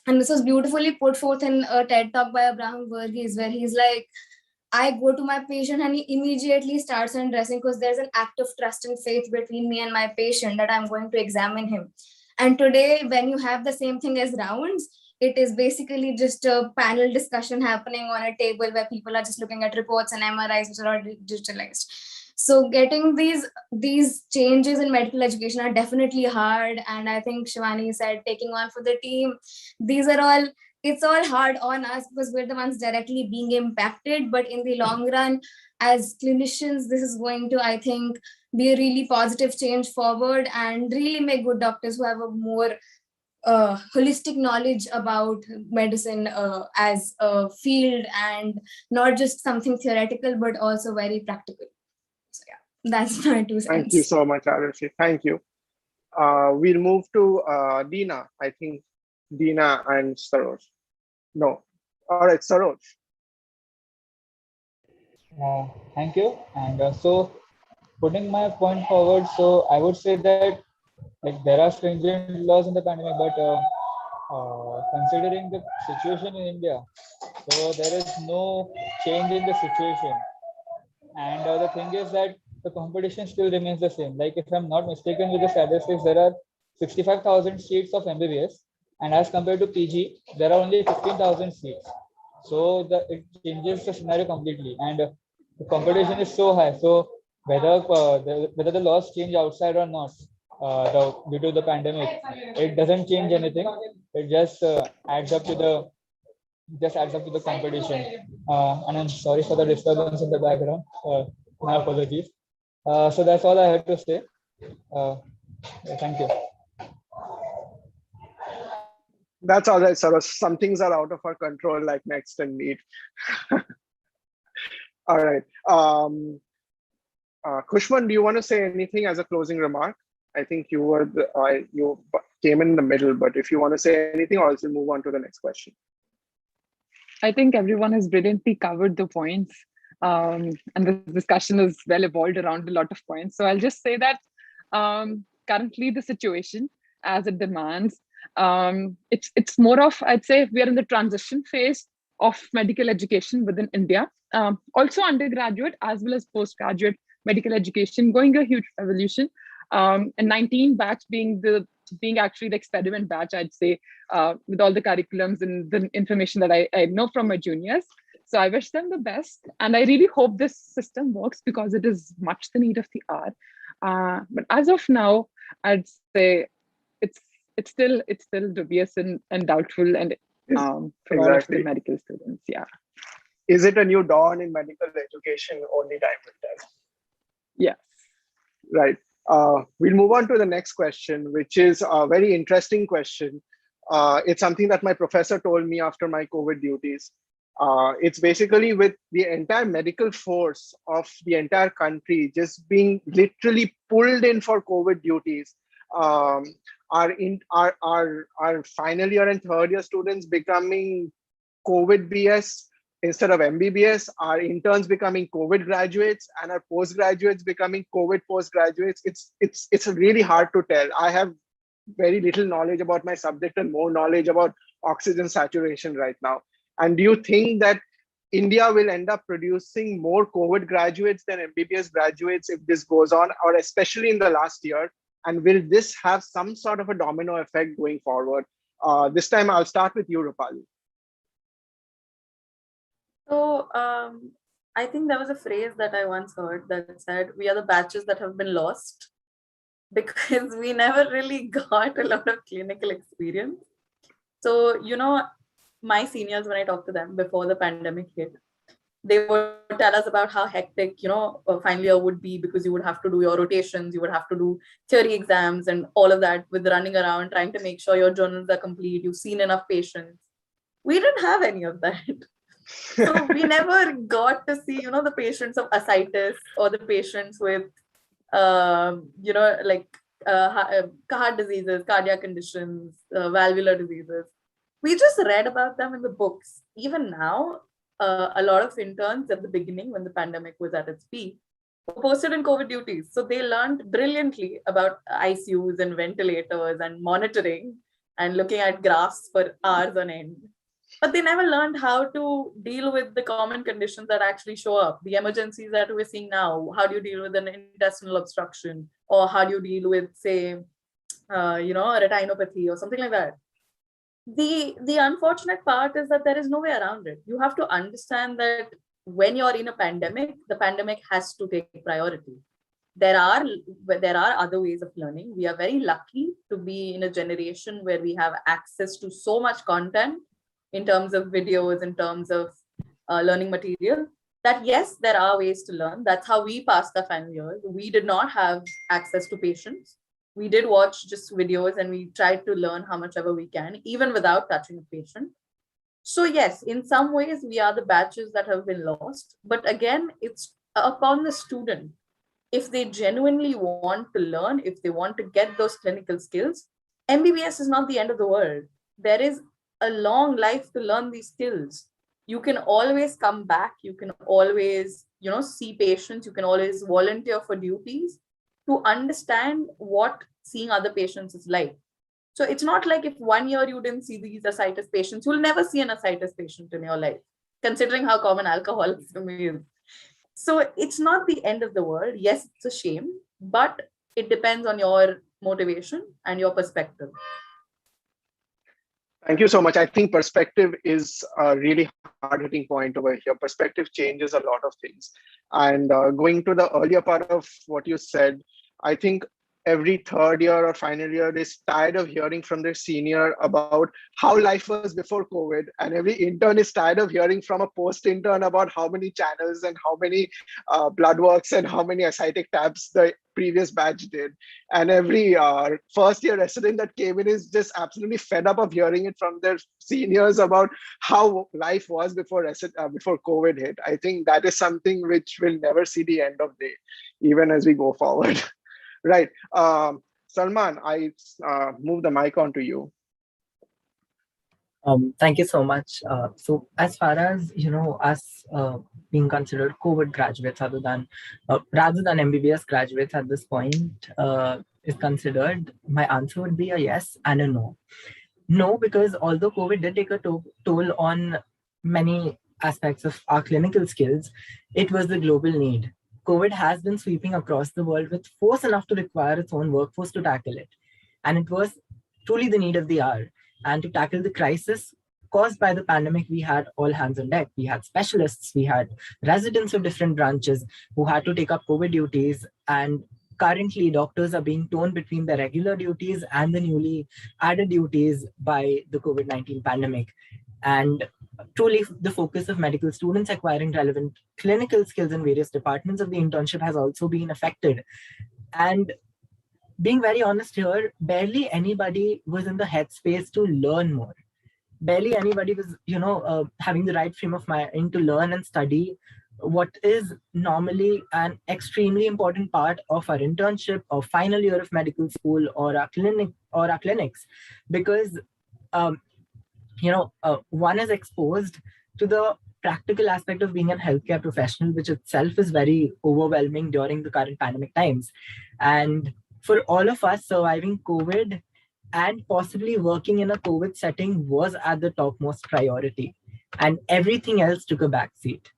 And this was beautifully put forth in a TED talk by Abraham Verghese, where he's like, I go to my patient and he immediately starts undressing because there's an act of trust and faith between me and my patient that I'm going to examine him. And today, when you have the same thing as rounds, it is basically just a panel discussion happening on a table where people are just looking at reports and MRIs, which are all digitalized. So getting these changes in medical education are definitely hard. And I think Shivani said, taking on for the team, it's all hard on us because we're the ones directly being impacted. But in the long run, as clinicians, this is going to, I think, be a really positive change forward and really make good doctors who have a more holistic knowledge about medicine as a field, and not just something theoretical, but also very practical. So yeah, that's my 2 cents. Thank you so much, Arushi. Thank you. We'll move to Deena. I think Deena and Saroj. No. All right, Saroj. Thank you. And so putting my point forward, so I would say that like there are stringent laws in the pandemic, but considering the situation in India, so there is no change in the situation. And the thing is that the competition still remains the same. Like if I'm not mistaken with the statistics, there are 65,000 seats of MBBS, and as compared to PG, there are only 15,000 seats. So it changes the scenario completely, and the competition is so high. So whether the laws change outside or not, due to the pandemic, it doesn't change anything. It just adds up to the competition. And I'm sorry for the disturbance in the background. My apologies. So that's all I had to say. Thank you. That's all right, Saros. Some things are out of our control, like next and need. All right. Kushman, do you want to say anything as a closing remark? I think you came in the middle, but if you want to say anything, or else we'll move on to the next question. I think everyone has brilliantly covered the points, and the discussion is well evolved around a lot of points. So I'll just say that currently the situation, as it demands, it's more of, I'd say, we are in the transition phase of medical education within India. Also undergraduate as well as postgraduate medical education going a huge revolution. And 19 batch being actually the experiment batch, I'd say, with all the curriculums and the information that I know from my juniors. So I wish them the best, and I really hope this system works because it is much the need of the hour. But as of now, I'd say it's still dubious and doubtful, and for all of the medical students, yeah. Is it a new dawn in medical education? Only time will tell. Yes. Right. We'll move on to the next question, which is a very interesting question. It's something that my professor told me after my COVID duties. It's basically with the entire medical force of the entire country just being literally pulled in for COVID duties. Our final year and third year students becoming COVID BS instead of MBBS, our interns becoming COVID graduates, and our postgraduates becoming COVID postgraduates. It's really hard to tell. I have very little knowledge about my subject and more knowledge about oxygen saturation right now. And do you think that India will end up producing more COVID graduates than MBBS graduates if this goes on, or especially in the last year? And will this have some sort of a domino effect going forward? This time I'll start with you, Rupali. So I think there was a phrase that I once heard that said, we are the batches that have been lost, because we never really got a lot of clinical experience. So, my seniors, when I talked to them before the pandemic hit, they would tell us about how hectic, final year would be, because you would have to do your rotations, you would have to do theory exams and all of that, with running around, trying to make sure your journals are complete, you've seen enough patients. We didn't have any of that. So we never got to see, the patients of ascites or the patients with, heart diseases, cardiac conditions, valvular diseases. We just read about them in the books. Even now, a lot of interns at the beginning, when the pandemic was at its peak, were posted in COVID duties. So they learned brilliantly about ICUs and ventilators and monitoring and looking at graphs for hours on end. But they never learned how to deal with the common conditions that actually show up, the emergencies that we're seeing now. How do you deal with an intestinal obstruction? Or how do you deal with, say, retinopathy or something like that? The unfortunate part is that there is no way around it. You have to understand that when you're in a pandemic, the pandemic has to take priority. There are other ways of learning. We are very lucky to be in a generation where we have access to so much content in terms of videos, in terms of learning material, that yes, there are ways to learn. That's how we passed our final years. We did not have access to patients. We did watch just videos and we tried to learn how much ever we can, even without touching a patient. So yes, in some ways, we are the batches that have been lost. But again, it's upon the student. If they genuinely want to learn, if they want to get those clinical skills, MBBS is not the end of the world. There is a long life to learn these skills. You can always come back. You can always, see patients. You can always volunteer for duties to understand what seeing other patients is like. So it's not like if 1 year you didn't see these ascites patients, you'll never see an ascites patient in your life, considering how common alcoholism is. So it's not the end of the world. Yes, it's a shame, but it depends on your motivation and your perspective. Thank you so much. I think perspective is a really hard-hitting point over here. Perspective changes a lot of things. And going to the earlier part of what you said, I think every third year or final year is tired of hearing from their senior about how life was before COVID. And every intern is tired of hearing from a post-intern about how many channels and how many blood works and how many ascitic tabs the previous batch did. And every first year resident that came in is just absolutely fed up of hearing it from their seniors about how life was before COVID hit. I think that is something which will never see the end of day, even as we go forward. Right. Salman, I move the mic on to you. Thank you so much. So as far as, us being considered COVID graduates rather than MBBS graduates at this point is considered, my answer would be a yes and a no. No, because although COVID did take a toll on many aspects of our clinical skills, it was the global need. COVID has been sweeping across the world with force enough to require its own workforce to tackle it. And it was truly the need of the hour. And to tackle the crisis caused by the pandemic, we had all hands on deck. We had specialists, we had residents of different branches who had to take up COVID duties. And currently, doctors are being torn between the regular duties and the newly added duties by the COVID-19 pandemic. And truly, the focus of medical students acquiring relevant clinical skills in various departments of the internship has also been affected. And being very honest here, barely anybody was in the headspace to learn more. Barely anybody was, having the right frame of mind to learn and study what is normally an extremely important part of our internship or final year of medical school or our clinics, because one is exposed to the practical aspect of being a healthcare professional, which itself is very overwhelming during the current pandemic times. And for all of us, surviving COVID and possibly working in a COVID setting was at the topmost priority, and everything else took a backseat.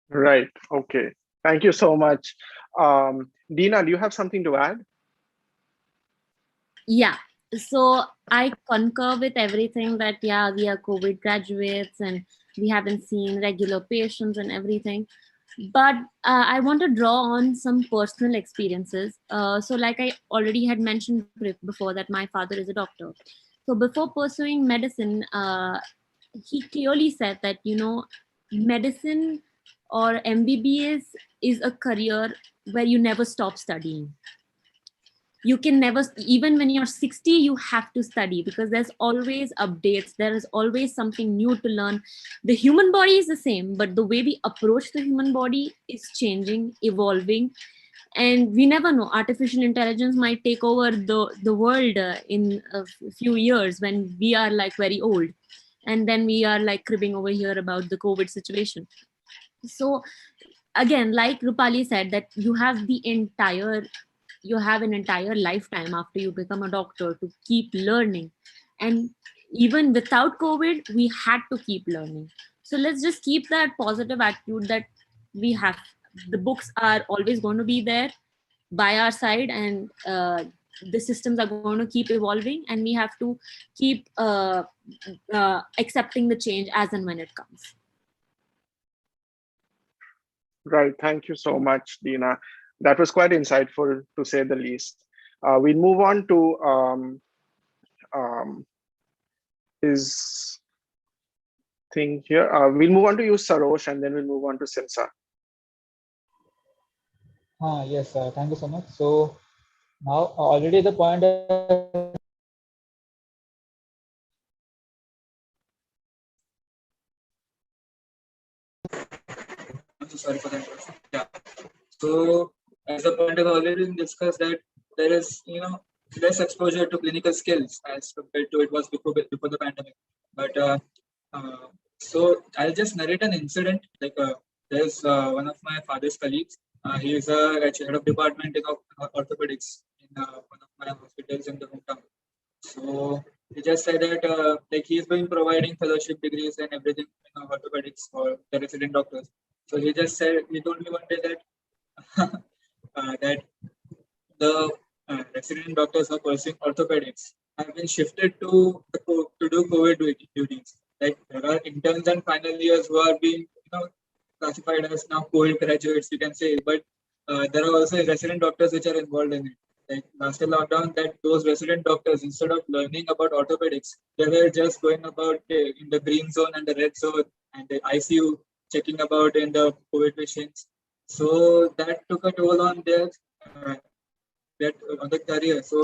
Right. Okay. Thank you so much. Dina, do you have something to add? Yeah. So I concur with everything that, we are COVID graduates and we haven't seen regular patients and everything. But I want to draw on some personal experiences. So like I already had mentioned before that my father is a doctor. So before pursuing medicine, he clearly said that, medicine or MBBS is a career where you never stop studying. You can never, even when you're 60, you have to study because there's always updates. There is always something new to learn. The human body is the same, but the way we approach the human body is changing, evolving. And we never know, artificial intelligence might take over the world in a few years when we are like very old. And then we are like cribbing over here about the COVID situation. So again, like Rupali said, that you have an entire lifetime after you become a doctor to keep learning. And even without COVID, we had to keep learning. So let's just keep that positive attitude that we have. The books are always going to be there by our side, and the systems are going to keep evolving, and we have to keep accepting the change as and when it comes. Right. Thank you so much, Dina. That was quite insightful, to say the least. We'll move on to his thing here. We'll move on to you, Sarosh, and then we'll move on to Simsa. Yes, thank you so much. So now already the point sorry for the interruption. Yeah. So as the point has already been discussed, that there is less exposure to clinical skills as compared to it was before the pandemic. But so I'll just narrate an incident. Like there's one of my father's colleagues. He is a head of department in orthopedics in one of my hospitals in the hometown. So he just said that like he's been providing fellowship degrees and everything in orthopedics for the resident doctors. So he told me one day that that the resident doctors who are pursuing orthopedics have been shifted to do COVID duties. Like there are interns and final years who are being classified as now COVID graduates, you can say, but there are also resident doctors which are involved in it. Like after lockdown, that those resident doctors, instead of learning about orthopedics, they were just going about in the green zone and the red zone and the ICU, checking about in the COVID patients. So that took a toll on uh, on the career. So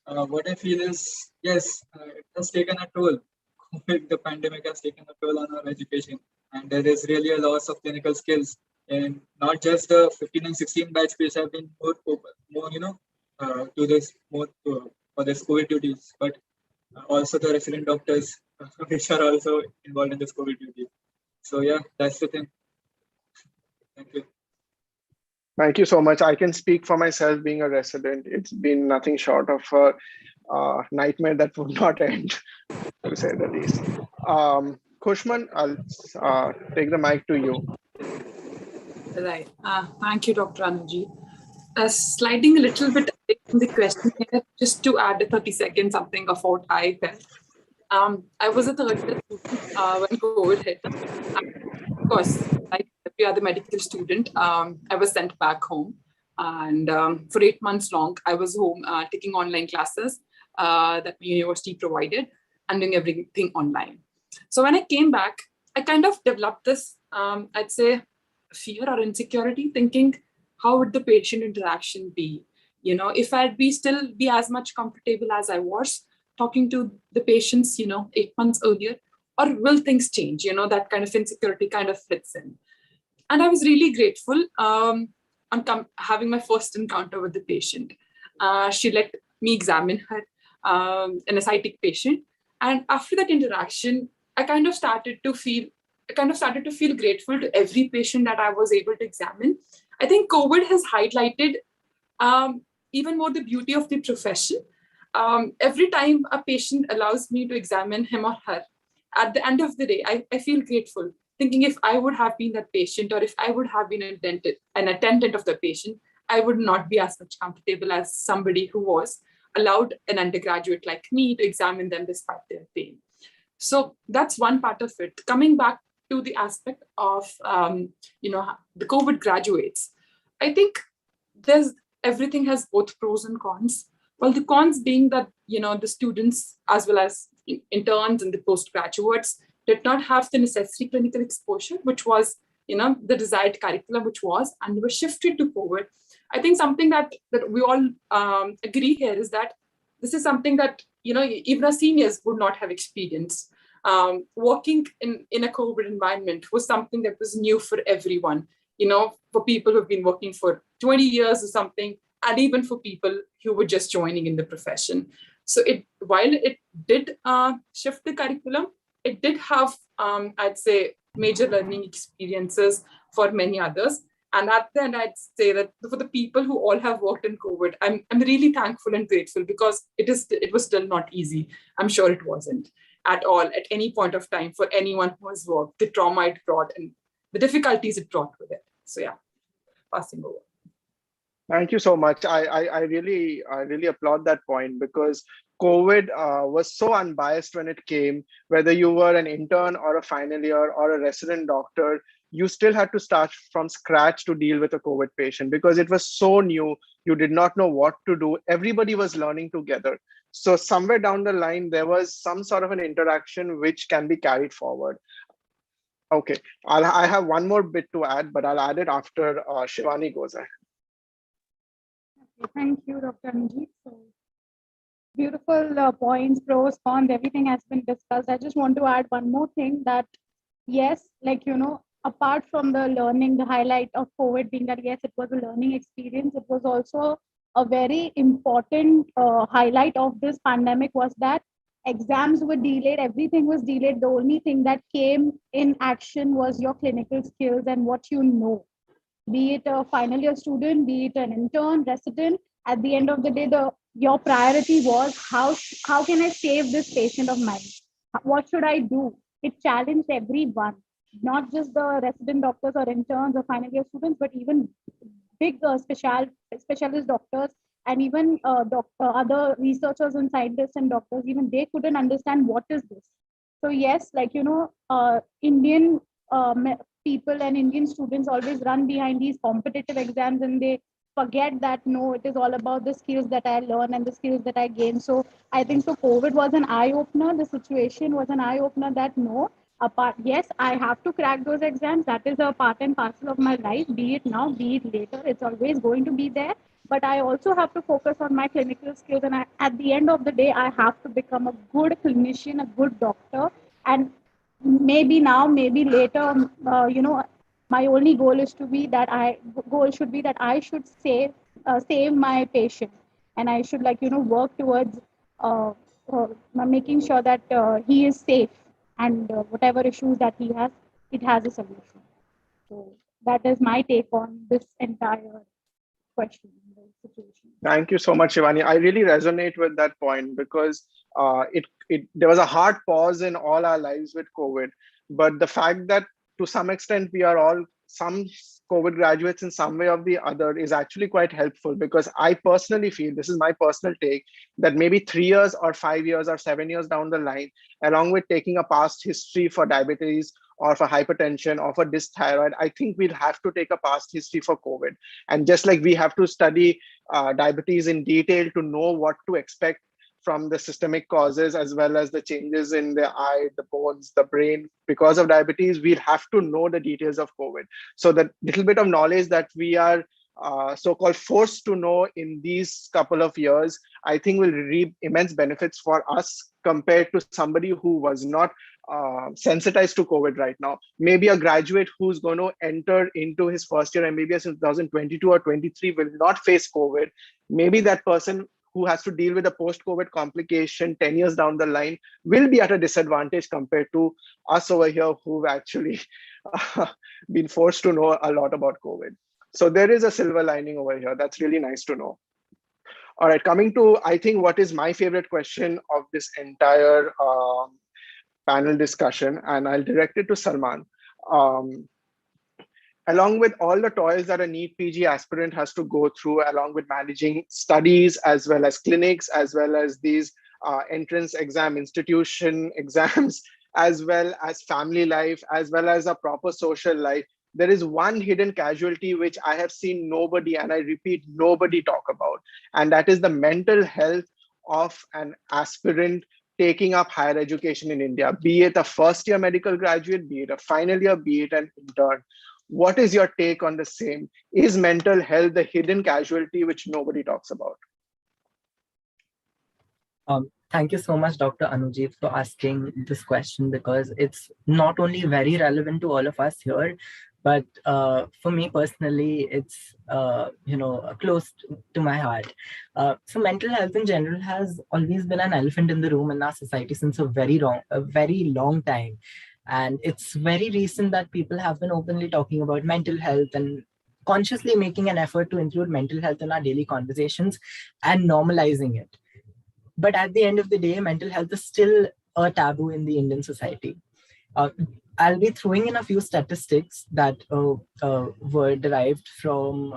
what I feel is, yes, it has taken a toll. The pandemic has taken a toll on our education, and there is really a loss of clinical skills. And not just the 15 and 16 batch which have been more open, more to this more for this COVID duties, but also the resident doctors which are also involved in this COVID duty. So yeah, that's the thing. Thank you. Thank you so much. I can speak for myself being a resident. It's been nothing short of a nightmare that would not end, to say the least. Kushman, I'll take the mic to you. Right. Thank you, Dr. Anuji. Sliding a little bit away from the question here, just to add 30 seconds, something of what I felt. I was a third year student when COVID hit. Of course, like every other medical student, I was sent back home. And for 8 months long, I was home taking online classes that the university provided and doing everything online. So when I came back, I kind of developed this, I'd say, fear or insecurity, thinking, how would the patient interaction be? If I'd still be as much comfortable as I was talking to the patients, 8 months earlier, or will things change? That kind of insecurity kind of fits in. And I was really grateful on having my first encounter with the patient. She let me examine her, an ascitic patient. And after that interaction, I kind of started to feel grateful to every patient that I was able to examine. I think COVID has highlighted even more the beauty of the profession. Every time a patient allows me to examine him or her, at the end of the day, I feel grateful, thinking if I would have been that patient, or if I would have been an attendant of the patient, I would not be as much comfortable as somebody who was allowed an undergraduate like me to examine them despite their pain. So that's one part of it. Coming back to the aspect of the COVID graduates, I think everything has both pros and cons. Well, the cons being that the students as well as interns and the postgraduates did not have the necessary clinical exposure, which was the desired curriculum, which was, and were shifted to COVID. I think something that we all agree here is that this is something that even our seniors would not have experienced. Working in a COVID environment was something that was new for everyone, for people who've been working for 20 years or something, and even for people who were just joining in the profession. So while it did shift the curriculum, it did have, I'd say, major learning experiences for many others. And at the end, I'd say that for the people who all have worked in COVID, I'm really thankful and grateful, because it was still not easy. I'm sure it wasn't at all at any point of time for anyone who has worked, the trauma it brought and the difficulties it brought with it. So yeah, passing over. Thank you so much. I really applaud that point, because COVID was so unbiased when it came. Whether you were an intern or a final year or a resident doctor, you still had to start from scratch to deal with a COVID patient, because it was so new. You did not know what to do. Everybody was learning together. So somewhere down the line, there was some sort of an interaction which can be carried forward. Okay, I have one more bit to add, but I'll add it after Shivani goes ahead. Thank you, Dr. Anujit. So beautiful points, pros, cons, everything has been discussed. I just want to add one more thing, that yes, apart from the learning, the highlight of COVID being that yes, it was a learning experience, it was also a very important highlight of this pandemic was that exams were delayed, everything was delayed. The only thing that came in action was your clinical skills and what you know. be it a final year student, be it an intern, resident. At the end of the day, your priority was how can I save this patient of mine? What should I do? It challenged everyone, not just the resident doctors or interns or final year students, but even big specialist doctors and even other researchers and scientists and doctors. Even they couldn't understand what is this. So yes, like Indian people and Indian students always run behind these competitive exams, and they forget that no, it is all about the skills that I learn and the skills that I gain. So I think so COVID was an eye opener. The situation was an eye opener that no, apart, yes, I have to crack those exams. That is a part and parcel of my life, be it now, be it later. It's always going to be there. But I also have to focus on my clinical skills. And at the end of the day, I have to become a good clinician, a good doctor. And maybe now, maybe later, my only goal is to be that goal should be that I should save my patient, and I should work towards uh, making sure that he is safe, and whatever issues that he has, it has a solution. So that is my take on this entire question, the situation. Thank you so much, Shivani. I really resonate with that point because there was a hard pause in all our lives with COVID. But the fact that to some extent we are all some COVID graduates in some way or the other is actually quite helpful, because I personally feel, this is my personal take, that maybe 3 years or 5 years or 7 years down the line, along with taking a past history for diabetes or for hypertension or for dysthyroid, I think we'll have to take a past history for COVID. And just like we have to study diabetes in detail to know what to expect from the systemic causes, as well as the changes in the eye, the bones, the brain because of diabetes, we'll have to know the details of COVID. So the little bit of knowledge that we are so-called forced to know in these couple of years, I think will reap immense benefits for us compared to somebody who was not sensitized to COVID right now. Maybe a graduate who's going to enter into his first year MBBS in 2022 or 23 will not face COVID. Maybe that person who has to deal with a post-COVID complication 10 years down the line will be at a disadvantage compared to us over here who've actually been forced to know a lot about COVID. So there is a silver lining over here. That's really nice to know. All right, coming to, I think, what is my favorite question of this entire panel discussion, and I'll direct it to Salman. Along with all the toils that a NEET PG aspirant has to go through, along with managing studies, as well as clinics, as well as these entrance exam institution exams, as well as family life, as well as a proper social life, there is one hidden casualty which I have seen nobody, and I repeat, nobody talk about. And that is the mental health of an aspirant taking up higher education in India, be it a first year medical graduate, be it a final year, be it an intern. What is your take on the same? Is mental health the hidden casualty which nobody talks about? Thank you so much, Dr. Anujit, for asking this question, because it's not only very relevant to all of us here, but for me personally, it's close to my heart. So mental health in general has always been an elephant in the room in our society since a very long time. And it's very recent that people have been openly talking about mental health and consciously making an effort to include mental health in our daily conversations and normalizing it. But at the end of the day, mental health is still a taboo in the Indian society. I'll be throwing in a few statistics that were derived from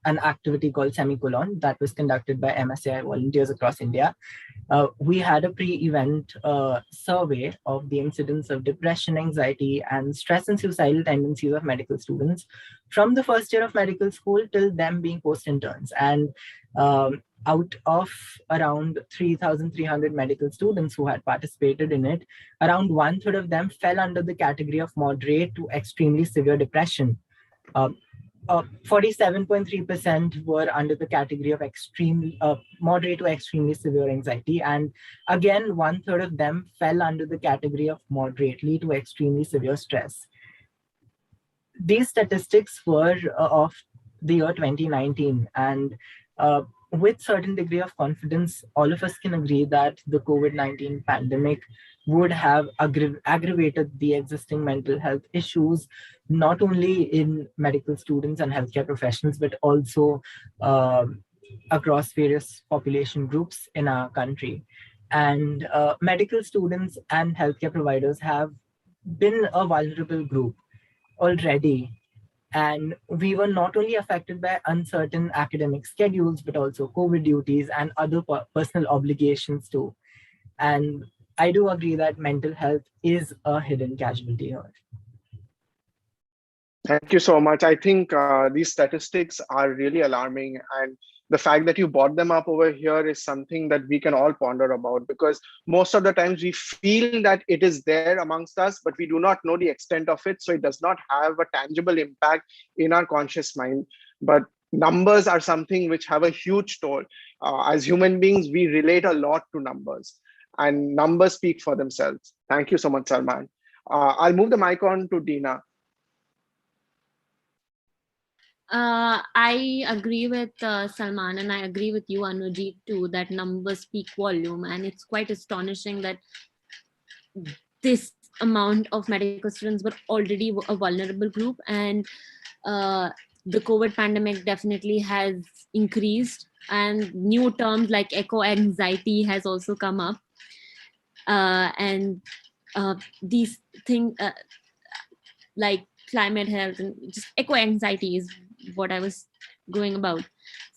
an activity called Semicolon that was conducted by MSAI volunteers across India. We had a pre-event survey of the incidence of depression, anxiety, and stress and suicidal tendencies of medical students from the first year of medical school till them being post-interns. And out of around 3,300 medical students who had participated in it, around 1/3 of them fell under the category of moderate to extremely severe depression. 47.3% were under the category of moderate to extremely severe anxiety. And again, 1/3 of them fell under the category of moderately to extremely severe stress. These statistics were of the year 2019. And with certain degree of confidence, all of us can agree that the COVID-19 pandemic would have aggravated the existing mental health issues, not only in medical students and healthcare professionals, but also across various population groups in our country. And medical students and healthcare providers have been a vulnerable group already, and we were not only affected by uncertain academic schedules, but also COVID duties and other personal obligations too. And I do agree that mental health is a hidden casualty here. Thank you so much. I think these statistics are really alarming. And the fact that you brought them up over here is something that we can all ponder about, because most of the times we feel that it is there amongst us, but we do not know the extent of it. So it does not have a tangible impact in our conscious mind. But numbers are something which have a huge toll. As human beings, we relate a lot to numbers, and numbers speak for themselves. Thank you so much, Salman. I'll move the mic on to Dina. I agree with Salman, and I agree with you, Anujit, too, that numbers speak volume. And it's quite astonishing that this amount of medical students were already a vulnerable group. And the COVID pandemic definitely has increased, and new terms like eco anxiety has also come up. And these things like climate health and just eco anxiety is what I was going about.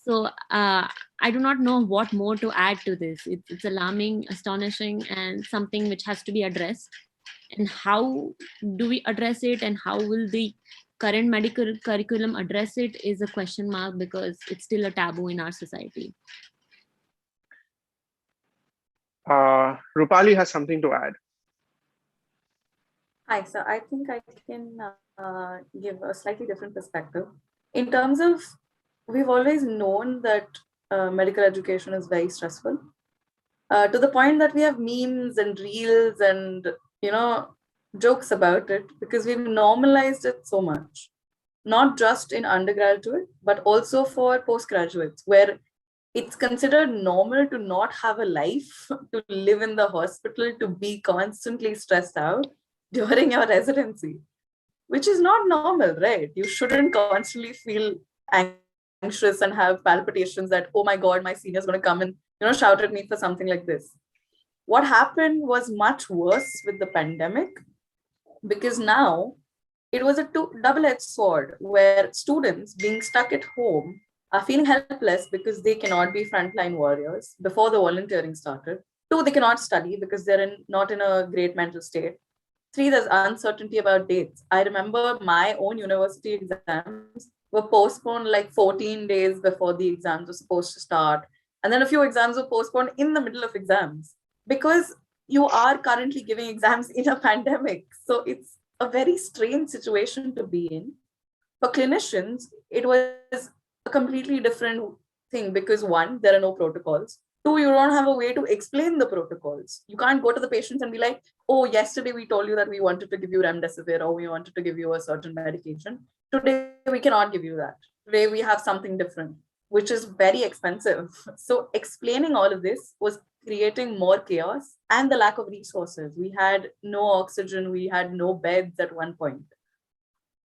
So I do not know what more to add to this. It's alarming, astonishing, and something which has to be addressed. And how do we address it, and how will the current medical curriculum address it, is a question mark, because it's still a taboo in our society. Rupali has something to add. Hi, so I think I can give a slightly different perspective. In terms of, we've always known that medical education is very stressful, to the point that we have memes and reels and, jokes about it, because we've normalized it so much, not just in undergraduate, but also for postgraduates, where it's considered normal to not have a life, to live in the hospital, to be constantly stressed out during your residency, which is not normal, right? You shouldn't constantly feel anxious and have palpitations that, oh my God, my senior's going to come and, shout at me for something like this. What happened was much worse with the pandemic, because now it was a double-edged sword, where students being stuck at home are feeling helpless because they cannot be frontline warriors before the volunteering started. 2, they cannot study because they're not in a great mental state. 3, there's uncertainty about dates. I remember my own university exams were postponed like 14 days before the exams were supposed to start. And then a few exams were postponed in the middle of exams, because you are currently giving exams in a pandemic. So it's a very strange situation to be in. For clinicians, it was a completely different thing, because 1, there are no protocols. 2, you don't have a way to explain the protocols. You can't go to the patients and be like, oh, yesterday we told you that we wanted to give you remdesivir, or we wanted to give you a certain medication. Today, we cannot give you that. Today, we have something different, which is very expensive. So explaining all of this was creating more chaos and the lack of resources. We had no oxygen, we had no beds at one point.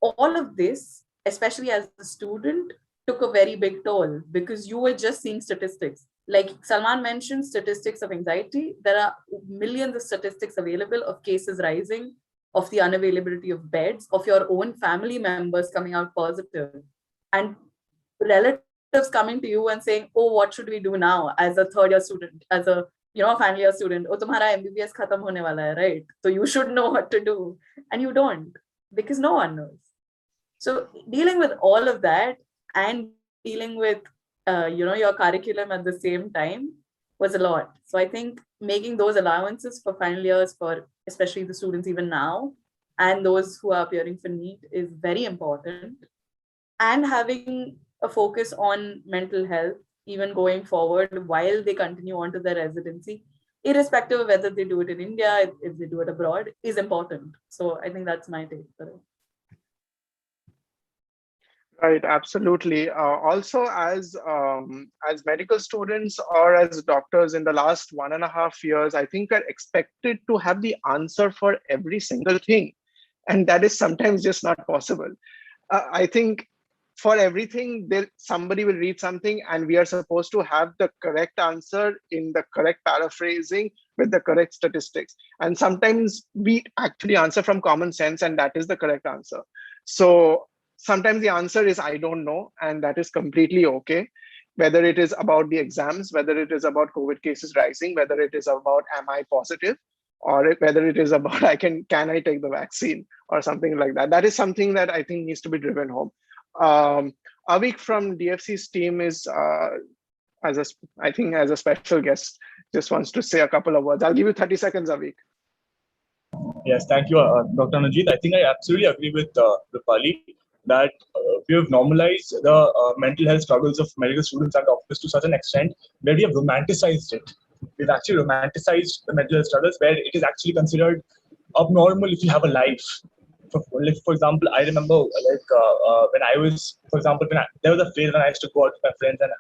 All of this, especially as a student, took a very big toll, because you were just seeing statistics. Like Salman mentioned, statistics of anxiety. There are millions of statistics available of cases rising, of the unavailability of beds, of your own family members coming out positive, and relatives coming to you and saying, oh, what should we do now as a third year student, as a final year student? Oh, tumhara MBBS khatam hone wala hai, right? So you should know what to do. And you don't, because no one knows. So dealing with all of that and dealing with your curriculum at the same time was a lot. So I think making those allowances for final years, for especially the students even now, and those who are appearing for NEET, is very important. And having a focus on mental health, even going forward while they continue on to their residency, irrespective of whether they do it in India, if they do it abroad, is important. So I think that's my take for it. Right, absolutely. Also, as medical students or as doctors in the last 1.5 years, I think we're expected to have the answer for every single thing, and that is sometimes just not possible. I think for everything, there somebody will read something, and we are supposed to have the correct answer in the correct paraphrasing with the correct statistics. And sometimes we actually answer from common sense, and that is the correct answer. So sometimes the answer is I don't know, and that is completely okay. Whether it is about the exams, whether it is about COVID cases rising, whether it is about am I positive, or whether it is about can I take the vaccine or something like that. That is something that I think needs to be driven home. Avik from DFC's team is I think as a special guest, just wants to say a couple of words. I'll give you 30 seconds, Avik. Yes, thank you, Dr. Anujit. I think I absolutely agree with Rupali that we have normalized the mental health struggles of medical students and doctors to such an extent where we have romanticized it. We've actually romanticized the mental health struggles where it is actually considered abnormal if you have a life. For example, I remember when I was, for example, there was a phase when I used to go out with my friends and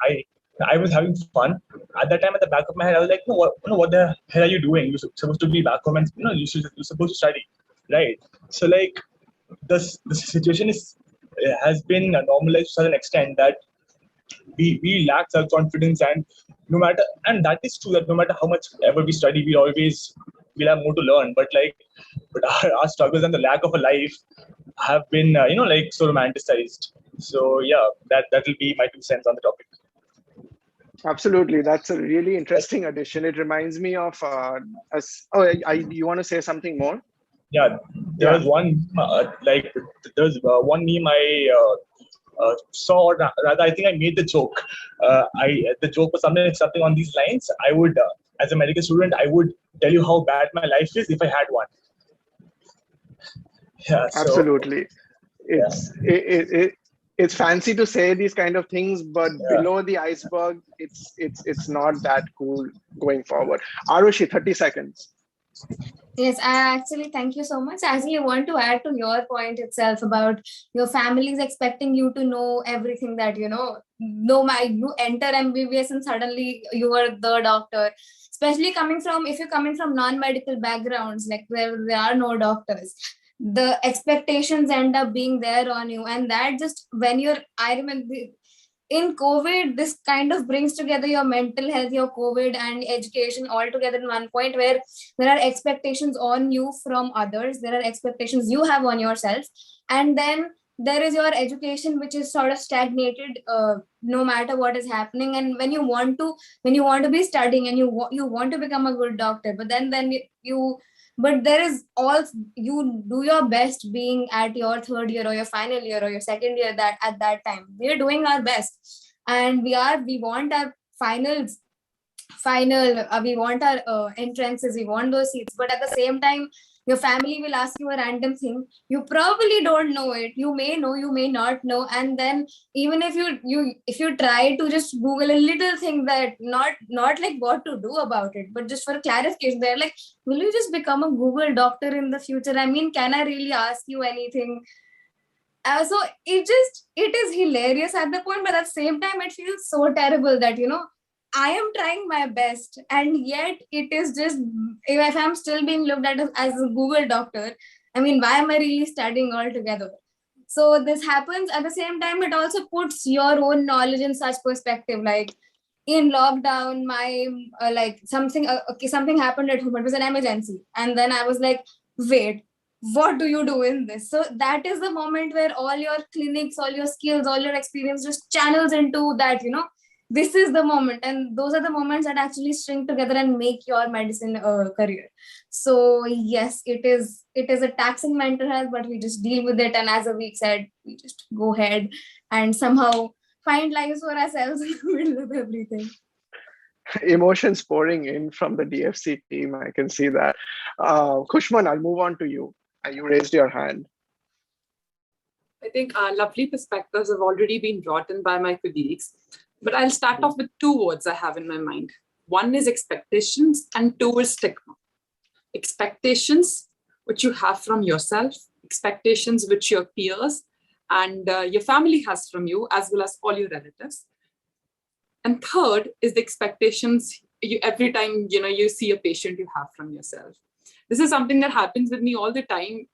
I was having fun. At that time, at the back of my head, I was like, no, what the hell are you doing? You're supposed to be back home and you're supposed to study, right? So like the situation has been normalized to such an extent that we lack self-confidence, and and that is true that no matter how much ever we study, we'll have more to learn. But our struggles and the lack of a life have been so romanticized. So yeah, that will be my 2 cents on the topic. Absolutely, that's a really interesting addition. It reminds me of you want to say something more? Yeah, there was one one meme I saw, or rather, I think I made the joke. The joke was something on these lines. I would, as a medical student, I would tell you how bad my life is if I had one. Yeah, absolutely. It's fancy to say these kind of things, but below the iceberg, it's not that cool going forward. Arushi, 30 seconds. Yes, I actually thank you so much. Actually, I want to add to your point itself about your families expecting you to know everything that you you enter MBBS and suddenly you are the doctor. Especially if you're coming from non-medical backgrounds, like where there are no doctors, the expectations end up being there on you, and that just I remember in COVID, this kind of brings together your mental health, your COVID and education all together in one point, where there are expectations on you from others. There are expectations you have on yourself. And then there is your education, which is sort of stagnated no matter what is happening. And when you want to be studying and you want to become a good doctor, but there is you do your best being at your third year or your final year or your second year, that at that time we're doing our best and we want our we want our entrances, we want those seats, but at the same time your family will ask you a random thing. You probably don't know it. You may know, you may not know. And then even if you try to just Google a little thing that not like what to do about it, but just for clarification, they're like, will you just become a Google doctor in the future? I mean, can I really ask you anything? So it is hilarious at the point, but at the same time, it feels so terrible that, I am trying my best, and yet it is just, if I'm still being looked at as a Google doctor, I mean, why am I really studying altogether? So this happens. At the same time, it also puts your own knowledge in such perspective. Like in lockdown, my something happened at home. It was an emergency, and then I was like, wait, what do you do in this? So that is the moment where all your clinics, all your skills, all your experience just channels into that, this is the moment, and those are the moments that actually string together and make your medicine career. So yes, it is a taxing mental health, but we just deal with it, and as Avik said, we just go ahead and somehow find lives for ourselves in the middle of everything. Emotions pouring in from the DFC team, I can see that. Kushman, I'll move on to you. You raised your hand. I think lovely perspectives have already been brought in by my colleagues. But I'll start off with 2 words I have in my mind. One is expectations and 2 is stigma. Expectations, which you have from yourself, expectations which your peers and your family has from you, as well as all your relatives. And third is the expectations every time you see a patient you have from yourself. This is something that happens with me all the time.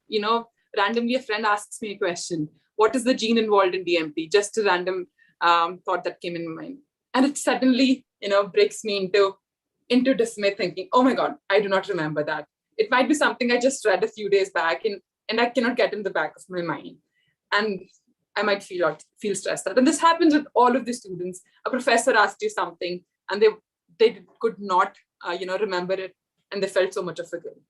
Randomly a friend asks me a question: what is the gene involved in DMT? Just a random thought that came in my mind, and it suddenly breaks me into dismay, thinking, oh my God, I do not remember that. It might be something I just read a few days back, and I cannot get in the back of my mind, and I might feel stressed out. And this happens with all of the students. A professor asked you something, and they could not remember it, and they felt so much of a guilt.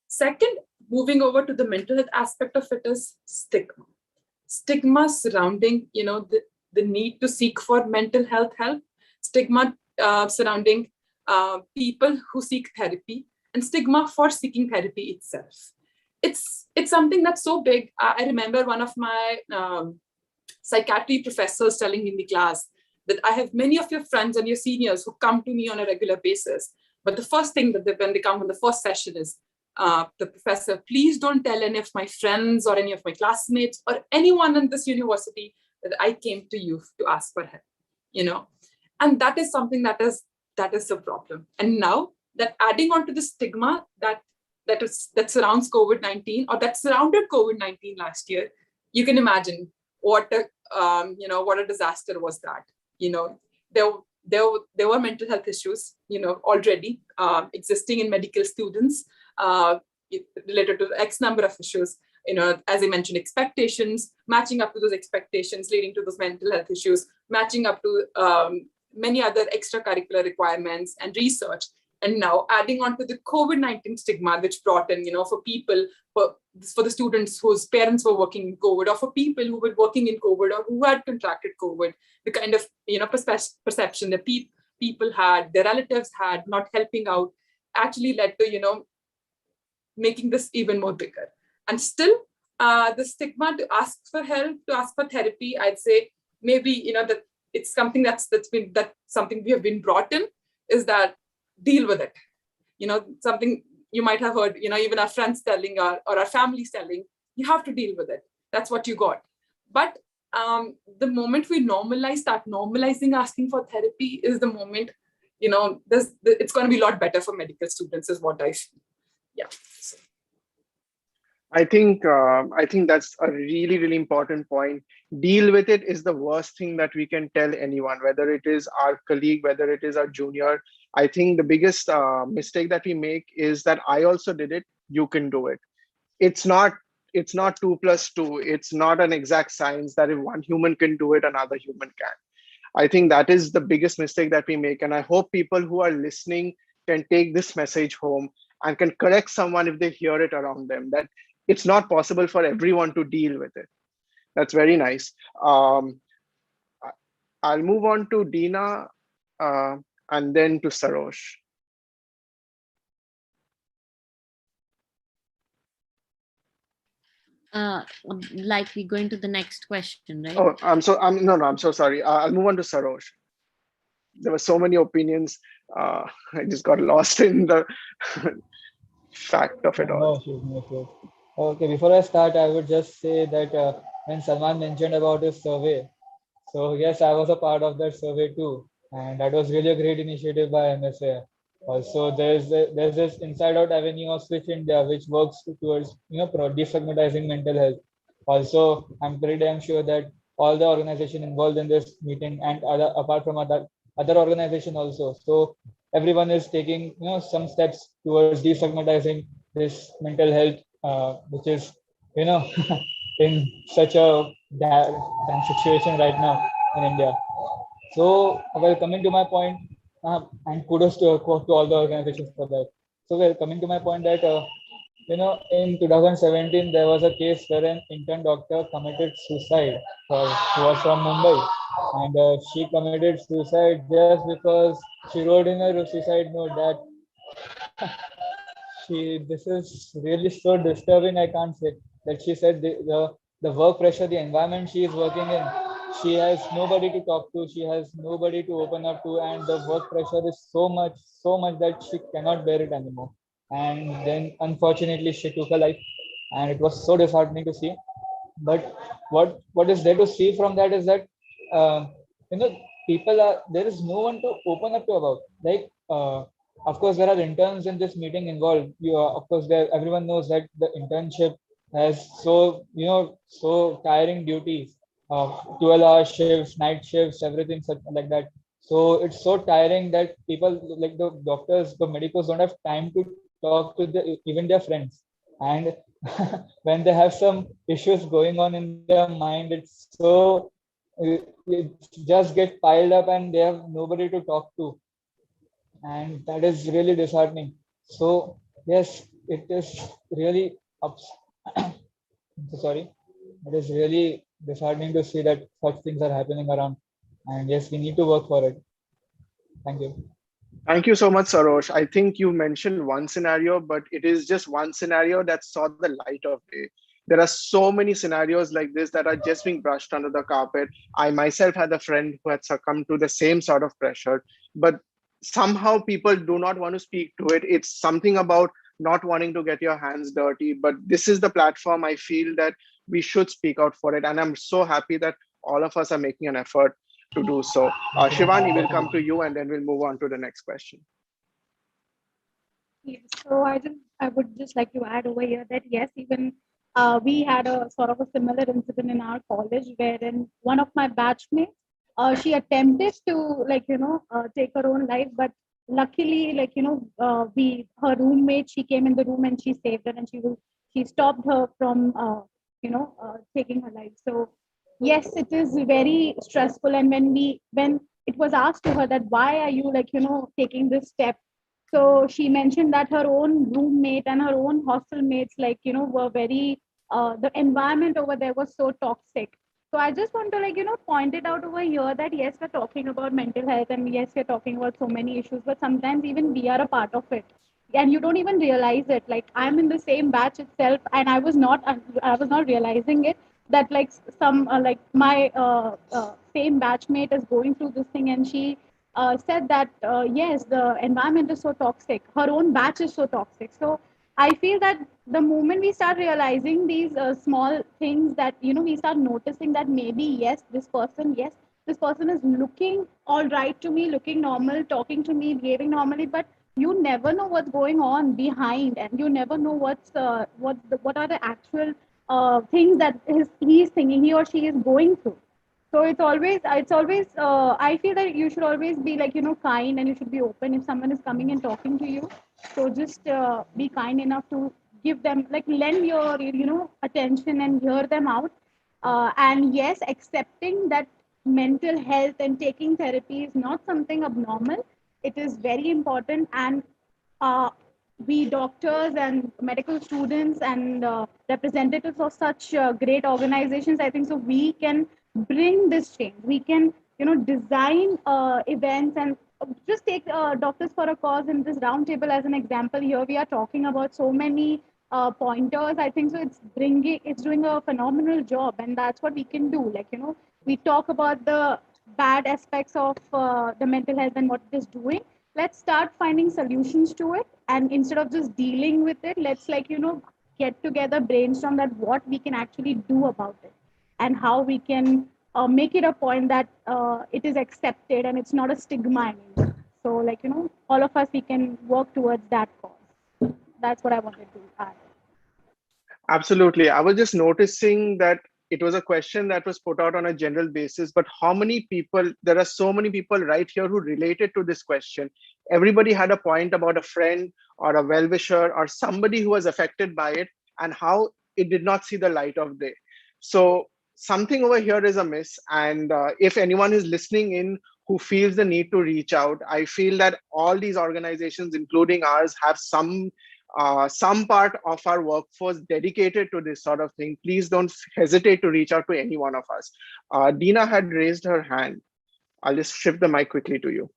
Second, moving over to the mental health aspect of it, is stigma surrounding the need to seek for mental health help, stigma surrounding people who seek therapy, and stigma for seeking therapy itself. It's something that's so big. I remember one of my psychiatry professors telling in the class that I have many of your friends and your seniors who come to me on a regular basis, but the first thing that when they come on the first session is, the professor, please don't tell any of my friends or any of my classmates or anyone in this university that I came to you to ask for help. And that is something that is the problem. And now that adding on to the stigma that surrounds COVID-19, or that surrounded COVID-19 last year, you can imagine what a disaster was that. There were mental health issues, already existing in medical students, related to X number of issues. As I mentioned, expectations, matching up to those expectations, leading to those mental health issues, matching up to many other extracurricular requirements and research. And now adding on to the COVID-19 stigma, which brought in, for people, for the students whose parents were working in COVID, or for people who were working in COVID or who had contracted COVID, the kind of, perception that people had, their relatives had, not helping out, actually led to, making this even more bigger. And still, the stigma to ask for help, to ask for therapy, I'd say maybe, that it's something that's something we have been brought in, is that deal with it. Something you might have heard, even our friends telling or our families telling, you have to deal with it. That's what you got. But the moment we start normalizing asking for therapy is the moment, it's going to be a lot better for medical students, is what I feel. Yeah. So. I think that's a really, really important point. Deal with it is the worst thing that we can tell anyone, whether it is our colleague, whether it is our junior. I think the biggest mistake that we make is that I also did it, you can do it. It's not 2 + 2. It's not an exact science that if one human can do it, another human can. I think that is the biggest mistake that we make. And I hope people who are listening can take this message home and can correct someone if they hear it around them, that it's not possible for everyone to deal with it. That's very nice. I'll move on to Dina and then to Sarosh. Like we're going to the next question, right? Oh, I'm so sorry. I'll move on to Sarosh. There were so many opinions. I just got lost in the fact of it all. No. Okay, before I start, I would just say that when Salman mentioned about his survey, so yes, I was a part of that survey too, and that was really a great initiative by MSA. Also, there's this Inside Out avenue of Switch India, which works towards destigmatizing mental health. Also, I'm pretty damn sure that all the organization involved in this meeting and apart from other organization also. So everyone is taking some steps towards destigmatizing this mental health, which is in such a bad situation right now in India. So, well, coming to my point, and kudos to all the organizations for that. So, well, coming to my point that, in 2017, there was a case where an intern doctor committed suicide. She was from Mumbai, and she committed suicide just because she wrote in her suicide note that this is really so disturbing. I can't say that she said the work pressure, the environment she is working in, she has nobody to talk to, she has nobody to open up to, and the work pressure is so much that she cannot bear it anymore. And then unfortunately she took her life, and it was so disheartening to see. But what is there to see from that is that uh, you know people are there is no one to open up to about. Like of course there are interns in this meeting involved. You are, of course there everyone knows that the internship has so so tiring duties, 12-hour shifts, night shifts, everything such like that. So it's so tiring that people like the doctors, the medicos don't have time to talk to even their friends. And when they have some issues going on in their mind, it's so it just get piled up and they have nobody to talk to, and that is really disheartening. So yes, it is really ups. So sorry, it is really disheartening to see that such things are happening around, and yes, we need to work for it. Thank you. Thank you so much, Sarosh. I think you mentioned one scenario, but it is just one scenario that saw the light of day. There are so many scenarios like this that are just being brushed under the carpet. I myself had a friend who had succumbed to the same sort of pressure, but somehow people do not want to speak to it. It's something about not wanting to get your hands dirty, but this is the platform I feel that we should speak out for it. And I'm so happy that all of us are making an effort to do so. Shivani, will come to you and then we'll move on to the next question. Yes. So I would just like to add over here that yes, even we had a sort of a similar incident in our college wherein one of my batchmates, she attempted to take her own life, but luckily we her roommate, she came in the room and she saved her, and she stopped her from taking her life. So yes, it is very stressful, and when it was asked to her that why are you taking this step, so she mentioned that her own roommate and her own hostel mates, were very, the environment over there was so toxic. So I just want to, point it out over here that yes, we're talking about mental health and yes, we're talking about so many issues, but sometimes even we are a part of it. And you don't even realize it. Like I'm in the same batch itself, and I was not realizing it that some my same batchmate is going through this thing, and she said that yes, the environment is so toxic. Her own batch is so toxic. So I feel that the moment we start realizing these small things, that we start noticing that maybe yes, this person is looking all right to me, looking normal, talking to me, behaving normally, but you never know what's going on behind, and you never know what are the actual things that he's thinking, he or she is going through. So it's always I feel that you should always be kind, and you should be open if someone is coming and talking to you. So just be kind enough to give them, lend your attention and hear them out. And yes, accepting that mental health and taking therapy is not something abnormal. It is very important, and uh, we doctors and medical students and representatives of such great organizations, I think so we can bring this change. We can design events, and just take doctors for a cause in this roundtable as an example. Here we are talking about so many pointers. I think so it's doing a phenomenal job, and that's what we can do. We talk about the bad aspects of the mental health and what it is doing. Let's start finding solutions to it, and instead of just dealing with it, let's get together, brainstorm that what we can actually do about it, and how we can make it a point that it is accepted and it's not a stigma anymore. So all of us, we can work towards that cause. That's what I wanted to add. Absolutely. I was just noticing that it was a question that was put out on a general basis, but how many people, there are so many people right here who related to this question. Everybody had a point about a friend or a well-wisher or somebody who was affected by it and how it did not see the light of day. So something over here is amiss. And if anyone is listening in who feels the need to reach out, I feel that all these organizations, including ours, have some part of our workforce dedicated to this sort of thing. Please don't hesitate to reach out to any one of us. Dina had raised her hand. I'll just shift the mic quickly to you.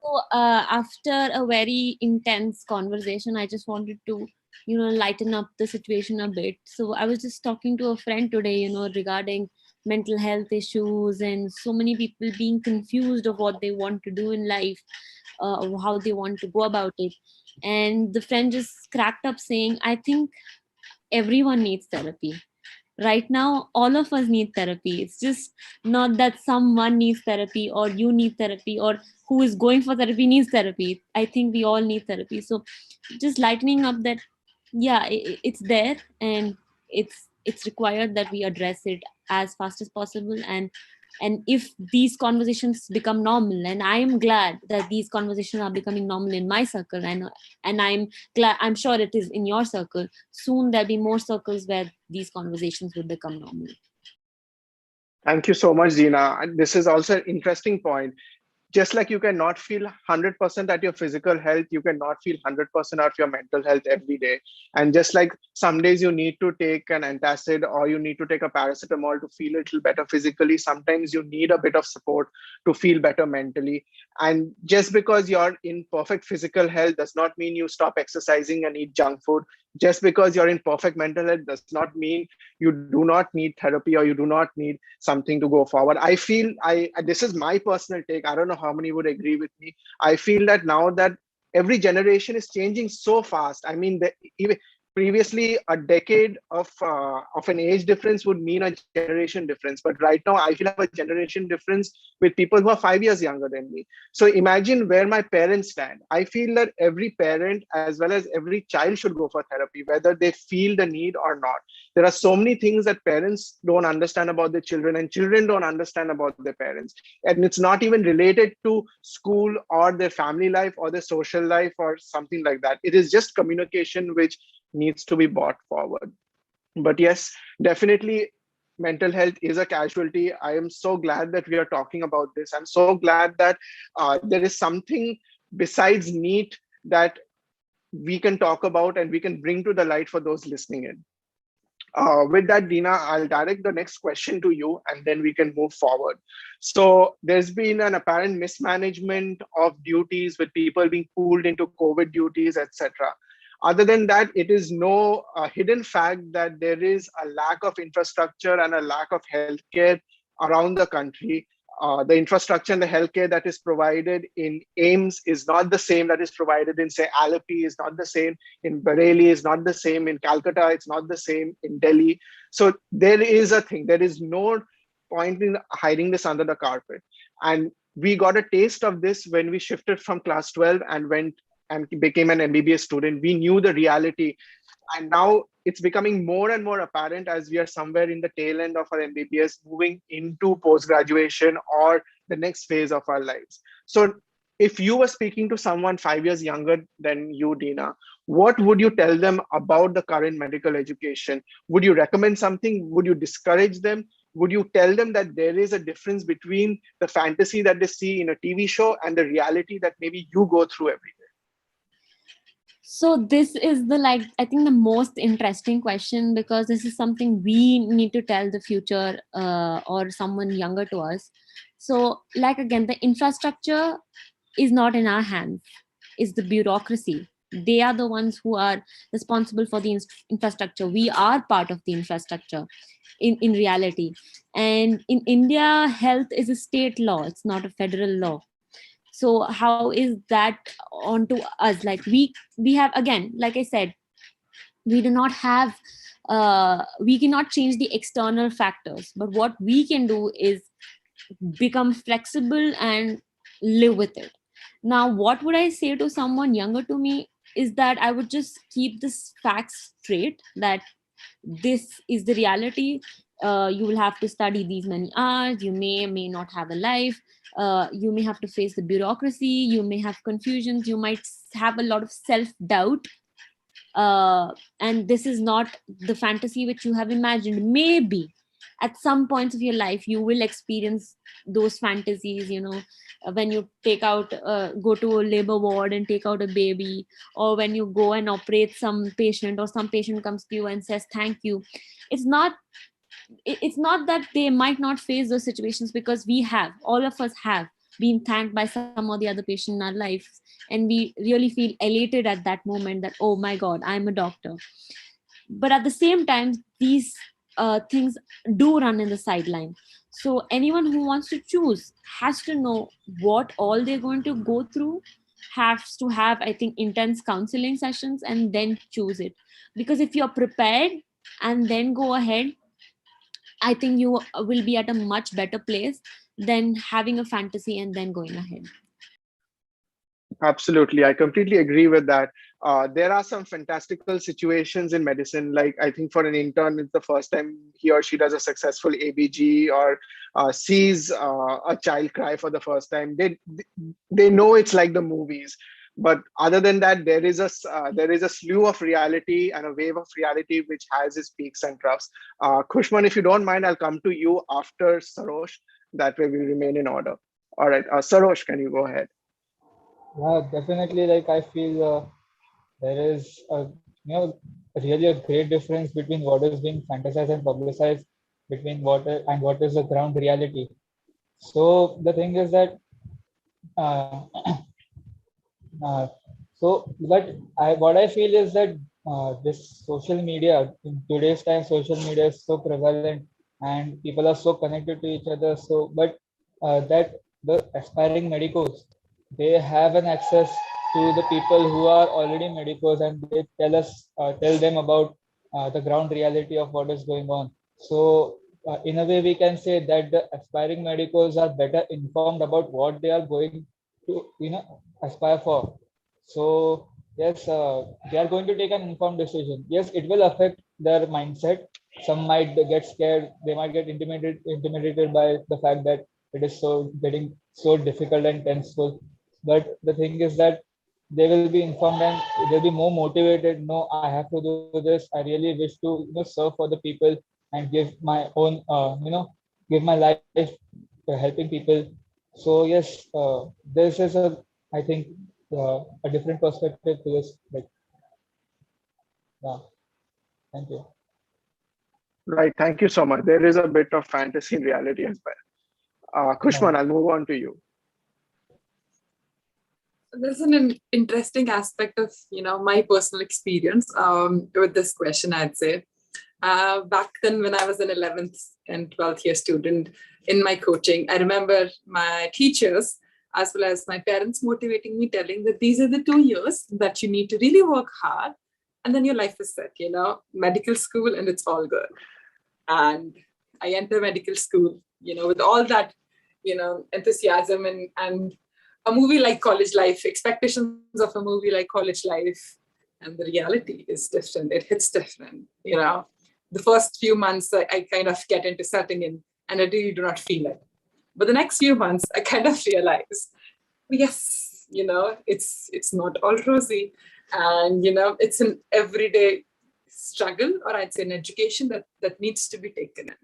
So after a very intense conversation, I just wanted to, lighten up the situation a bit. So I was just talking to a friend today, regarding mental health issues and so many people being confused of what they want to do in life, or how they want to go about it. And the friend just cracked up saying, I think everyone needs therapy. Right now, all of us need therapy. It's just not that someone needs therapy or you need therapy or who is going for therapy needs therapy. I think we all need therapy. So just lightening up that, yeah, it's there, and it's required that we address it as fast as possible. And if these conversations become normal, and I am glad that these conversations are becoming normal in my circle, and I'm sure it is in your circle, soon there'll be more circles where these conversations will become normal. Thank you so much, Dina. And this is also an interesting point. Just like you cannot feel 100% at your physical health, you cannot feel 100% at your mental health every day. And just like some days you need to take an antacid or you need to take a paracetamol to feel a little better physically, sometimes you need a bit of support to feel better mentally. And just because you're in perfect physical health does not mean you stop exercising and eat junk food. Just because you're in perfect mental health does not mean you do not need therapy or you do not need something to go forward. I feel, I this is my personal take, I don't know how many would agree with me. I feel that now that every generation is changing so fast. I mean, even previously a decade of an age difference would mean a generation difference, but right now I feel I have a generation difference with people who are 5 years younger than me. So imagine where my parents stand. I feel that every parent as well as every child should go for therapy, whether they feel the need or not. There are so many things that parents don't understand about their children and children don't understand about their parents, and it's not even related to school or their family life or their social life or something like that. It is just communication which needs to be brought forward. But yes, definitely mental health is a casualty. I am so glad that we are talking about this. I'm so glad that there is something besides NEET that we can talk about and we can bring to the light for those listening in. With that, Dina, I'll direct the next question to you and then we can move forward. So there's been an apparent mismanagement of duties with people being pulled into COVID duties, etc. Other than that, it is no hidden fact that there is a lack of infrastructure and a lack of healthcare around the country. The infrastructure and the healthcare that is provided in AIMS is not the same that is provided in, say, Alleppey, is not the same in Bareilly, is not the same in Calcutta, it's not the same in Delhi. So there is a thing, there is no point in hiding this under the carpet. And we got a taste of this when we shifted from class 12 and went and became an MBBS student. We knew the reality. And now it's becoming more and more apparent as we are somewhere in the tail end of our MBBS, moving into post-graduation or the next phase of our lives. So if you were speaking to someone 5 years younger than you, Dina, what would you tell them about the current medical education? Would you recommend something? Would you discourage them? Would you tell them that there is a difference between the fantasy that they see in a TV show and the reality that maybe you go through every day? So this is I think the most interesting question, because this is something we need to tell the future or someone younger to us. So again, the infrastructure is not in our hands. It's the bureaucracy. They are the ones who are responsible for the infrastructure. We are part of the infrastructure in reality. And in India, health is a state law. It's not a federal law. So how is that onto us? We have, again, like I said, we do not have we cannot change the external factors, but what we can do is become flexible and live with it. Now, what would I say to someone younger to me is that I would just keep this facts straight, that this is the reality. You will have to study these many hours. You may not have a life. You may have to face the bureaucracy. You may have confusions. You might have a lot of self-doubt. And this is not the fantasy which you have imagined. Maybe at some points of your life you will experience those fantasies, when you go to a labor ward and take out a baby, or when you go and operate some patient, or some patient comes to you and says thank you. It's not that they might not face those situations, because all of us have been thanked by some or the other patient in our lives, and we really feel elated at that moment that, oh my god, I'm a doctor. But at the same time, these things do run in the sideline. So anyone who wants to choose has to know what all they're going to go through, has to have, I think, intense counseling sessions and then choose it. Because if you're prepared and then go ahead, I think you will be at a much better place than having a fantasy and then going ahead. Absolutely. I completely agree with that. There are some fantastical situations in medicine. Like, I think for an intern, it's the first time he or she does a successful ABG, or sees a child cry for the first time. They know it's like the movies. But other than that, there is a slew of reality and a wave of reality which has its peaks and troughs. Kushman, if you don't mind, I'll come to you after Sarosh. That way we remain in order. All right, Sarosh, can you go ahead? Yeah, definitely. Like I feel there is really a great difference between what is being fantasized and publicized, between what is the ground reality. So the thing is that uh, uh, but what I feel is that this social media in today's time, social media is so prevalent and people are so connected to each other. So, but that the aspiring medicos, they have an access to the people who are already medicos, and they tell them about the ground reality of what is going on. So, in a way, we can say that the aspiring medicos are better informed about what they are going to, aspire for. So yes, they are going to take an informed decision. Yes, it will affect their mindset. Some might get scared. They might get intimidated by the fact that it is getting so difficult and tenseful. But the thing is that they will be informed and they'll be more motivated. No, I have to do this. I really wish to serve for the people and give my own give my life helping people. So yes, this is I think a different perspective to this. Like, yeah, thank you. Right. Thank you so much. There is a bit of fantasy and reality as well. Kushman, I'll move on to you. There's an interesting aspect of my personal experience with this question. I'd say back then when I was an 11th and 12th year student in my coaching, I remember my teachers as well as my parents motivating me, telling that these are the 2 years that you need to really work hard, and then your life is set. Medical school and it's all good. And I enter medical school, with all that enthusiasm and a movie like College Life, expectations of a movie like College Life, and the reality is different. It hits different. The first few months I kind of get into setting in, and I really do not feel it. But the next few months I kind of realize, yes, it's not all rosy, and it's an everyday struggle, or I'd say an education that needs to be taken in.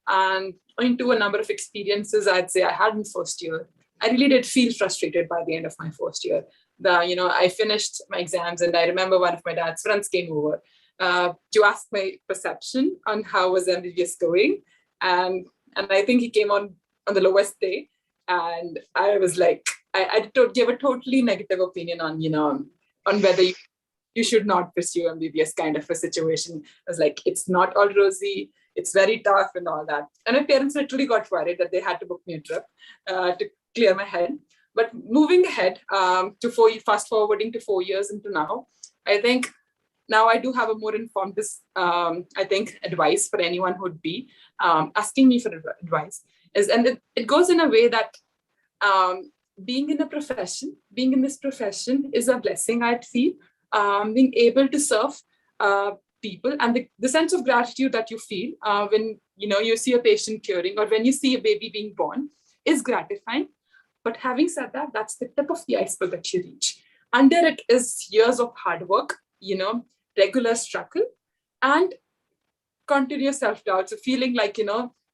And into a number of experiences I'd say I had in first year, I really did feel frustrated by the end of my first year. I finished my exams, and I remember one of my dad's friends came over to ask my perception on how was MBBS going, and I think he came on the lowest day, and I was like, I gave a totally negative opinion on on whether you should not pursue MBBS kind of a situation. I was like, it's not all rosy. It's very tough and all that. And my parents literally got worried that they had to book me a trip to clear my head. But moving ahead fast forwarding to 4 years into now, I think now I do have a more informed, I think, advice for anyone who would be asking me for advice. And it goes in a way that being in this profession is a blessing, I'd feel. Being able to serve people, and the sense of gratitude that you feel when you see a patient curing, or when you see a baby being born, is gratifying. But having said that, that's the tip of the iceberg that you reach. Under it is years of hard work, regular struggle, and continuous self-doubt. So feeling like,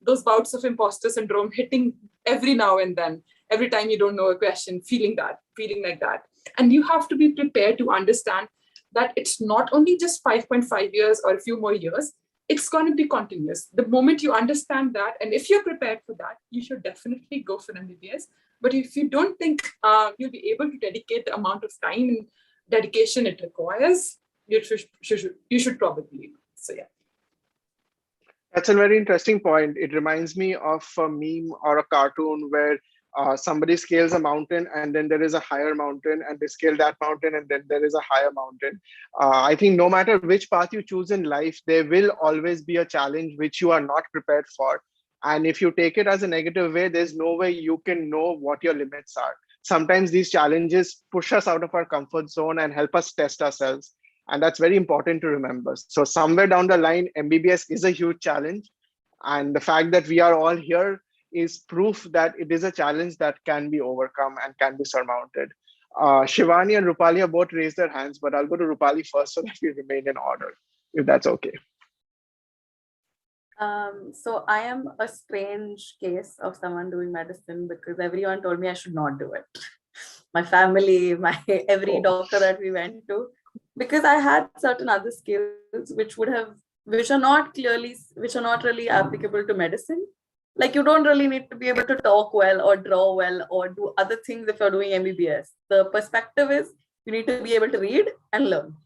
those bouts of imposter syndrome hitting every now and then, every time you don't know a question, feeling like that. And you have to be prepared to understand that it's not only just 5.5 years or a few more years, it's going to be continuous. The moment you understand that, and if you're prepared for that, you should definitely go for MBBS. But if you don't think you'll be able to dedicate the amount of time and dedication it requires, you should probably. So yeah. That's a very interesting point. It reminds me of a meme or a cartoon where Somebody scales a mountain, and then there is a higher mountain, and they scale that mountain, and then there is a higher mountain. I think no matter which path you choose in life, there will always be a challenge which you are not prepared for. And if you take it as a negative way, there's no way you can know what your limits are. Sometimes these challenges push us out of our comfort zone and help us test ourselves. And that's very important to remember. So somewhere down the line, MBBS is a huge challenge. And the fact that we are all here is proof that it is a challenge that can be overcome and can be surmounted. Shivani and Rupali have both raised their hands, but I'll go to Rupali first so that we remain in order, if that's okay. So I am a strange case of someone doing medicine because everyone told me I should not do it. My family, every doctor that we went to, because I had certain other skills which are not really applicable to medicine. Like you don't really need to be able to talk well or draw well or do other things if you're doing MBBS. The perspective is you need to be able to read and learn.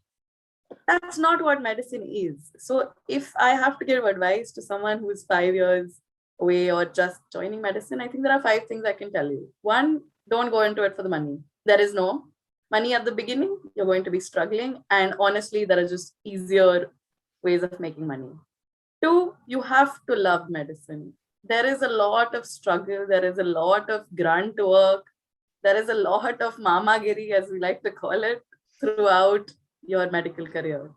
That's not what medicine is. So if I have to give advice to someone who is 5 years away or just joining medicine, I think there are 5 things I can tell you. 1, don't go into it for the money. There is no money at the beginning. You're going to be struggling. And honestly, there are just easier ways of making money. 2, you have to love medicine. There is a lot of struggle. There is a lot of grunt work. There is a lot of mamagiri, as we like to call it, throughout your medical career.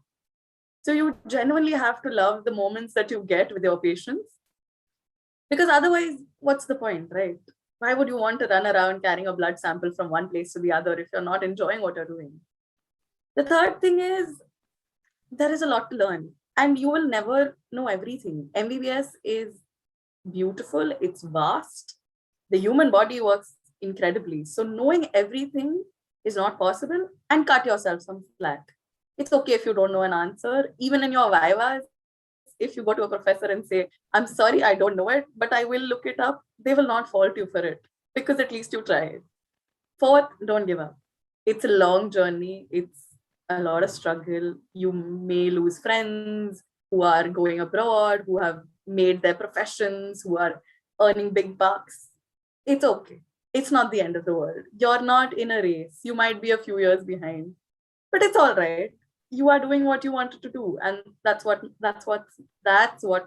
So you genuinely have to love the moments that you get with your patients, because otherwise, what's the point, right? Why would you want to run around carrying a blood sample from one place to the other if you're not enjoying what you're doing? The third thing is there is a lot to learn and you will never know everything. MBBS is beautiful. It's vast. The human body works incredibly. So knowing everything is not possible, and cut yourself some slack. It's okay if you don't know an answer. Even in your vivas, if you go to a professor and say, I'm sorry, I don't know it, but I will look it up, they will not fault you for it because at least you tried. 4th, don't give up. It's a long journey. It's a lot of struggle. You may lose friends who are going abroad, who have made their professions, who are earning big bucks. It's okay. It's not the end of the world. You're not in a race. You might be a few years behind, but it's all right. You are doing what you wanted to do, and that's what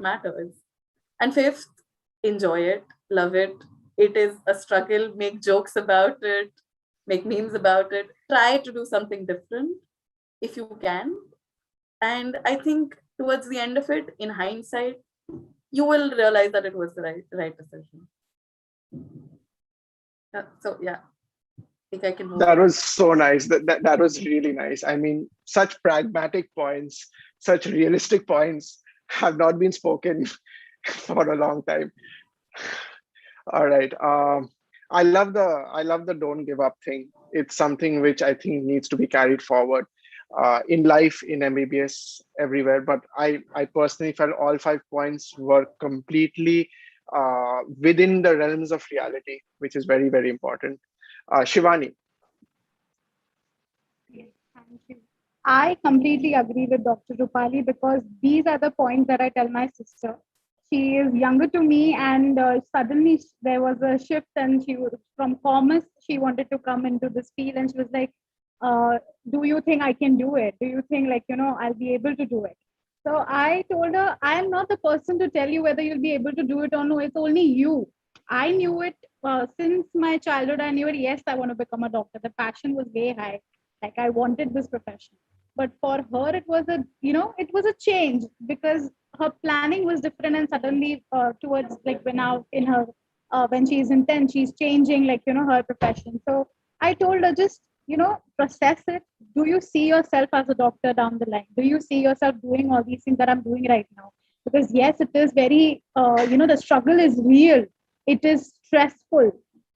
matters. And 5th, enjoy it, love it. It is a struggle. Make jokes about it, make memes about it. Try to do something different if you can. And I think towards the end of it, in hindsight, you will realize that it was the right decision. So yeah, I think I can move That on. was so nice. That was really nice. I mean, such pragmatic points, such realistic points have not been spoken for a long time. All right. I love the don't give up thing. It's something which I think needs to be carried forward in life, in MBBS, everywhere. But I personally felt all 5 points were completely within the realms of reality, which is very, very important. Shivani. Thank you. I completely agree with Dr. Rupali because these are the points that I tell my sister. She is younger to me, and suddenly there was a shift, and she was from commerce. She wanted to come into this field, and she was like, "Do you think I can do it? Do you think I'll be able to do it?" So I told her, "I am not the person to tell you whether you'll be able to do it or no. It's only you." I knew it since my childhood. I knew it. Yes, I want to become a doctor. The passion was way high. Like I wanted this profession. But for her, it was a change because her planning was different, and suddenly towards like when she's in 10th, she's changing her profession. So I told her, just process it. Do you see yourself as a doctor down the line? Do you see yourself doing all these things that I'm doing right now? Because yes, it is very the struggle is real. It is stressful.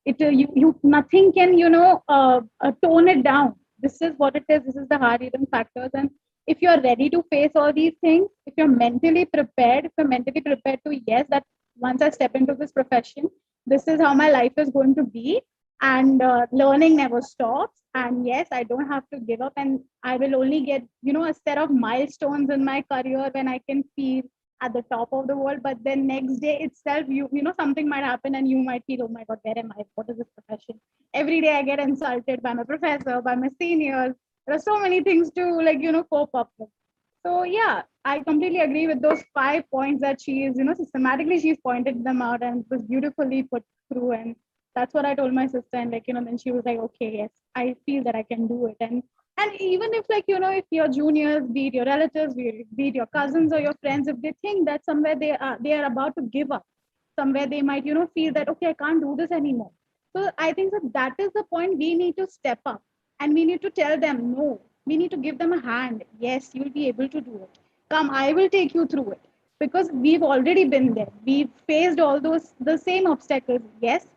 You nothing can tone it down. This is what it is. This is the hard hitting factors. And if you're ready to face all these things, if you're mentally prepared to, yes, that once I step into this profession, this is how my life is going to be. And learning never stops. And yes, I don't have to give up. And I will only get, a set of milestones in my career when I can feel at the top of the world, but then next day itself, you know, something might happen and you might feel, oh my God, where am I? What is this profession? Every day I get insulted by my professor, by my seniors. There are so many things to, like, you know, cope up with. So yeah, I completely agree with those 5 points that she is, you know, systematically she's pointed them out and it was beautifully put through. And that's what I told my sister. And like, you know, then she was like, okay, yes, I feel that I can do it. And even if, like, you know, if your juniors, be it your relatives, be it your cousins or your friends, if they think that somewhere they are about to give up, somewhere they might, you know, feel that, okay, I can't do this anymore. So I think that is the point we need to step up and we need to tell them, no, we need to give them a hand. Yes, you'll be able to do it. Come, I will take you through it, because we've already been there. We've faced all those, the same obstacles. Yes,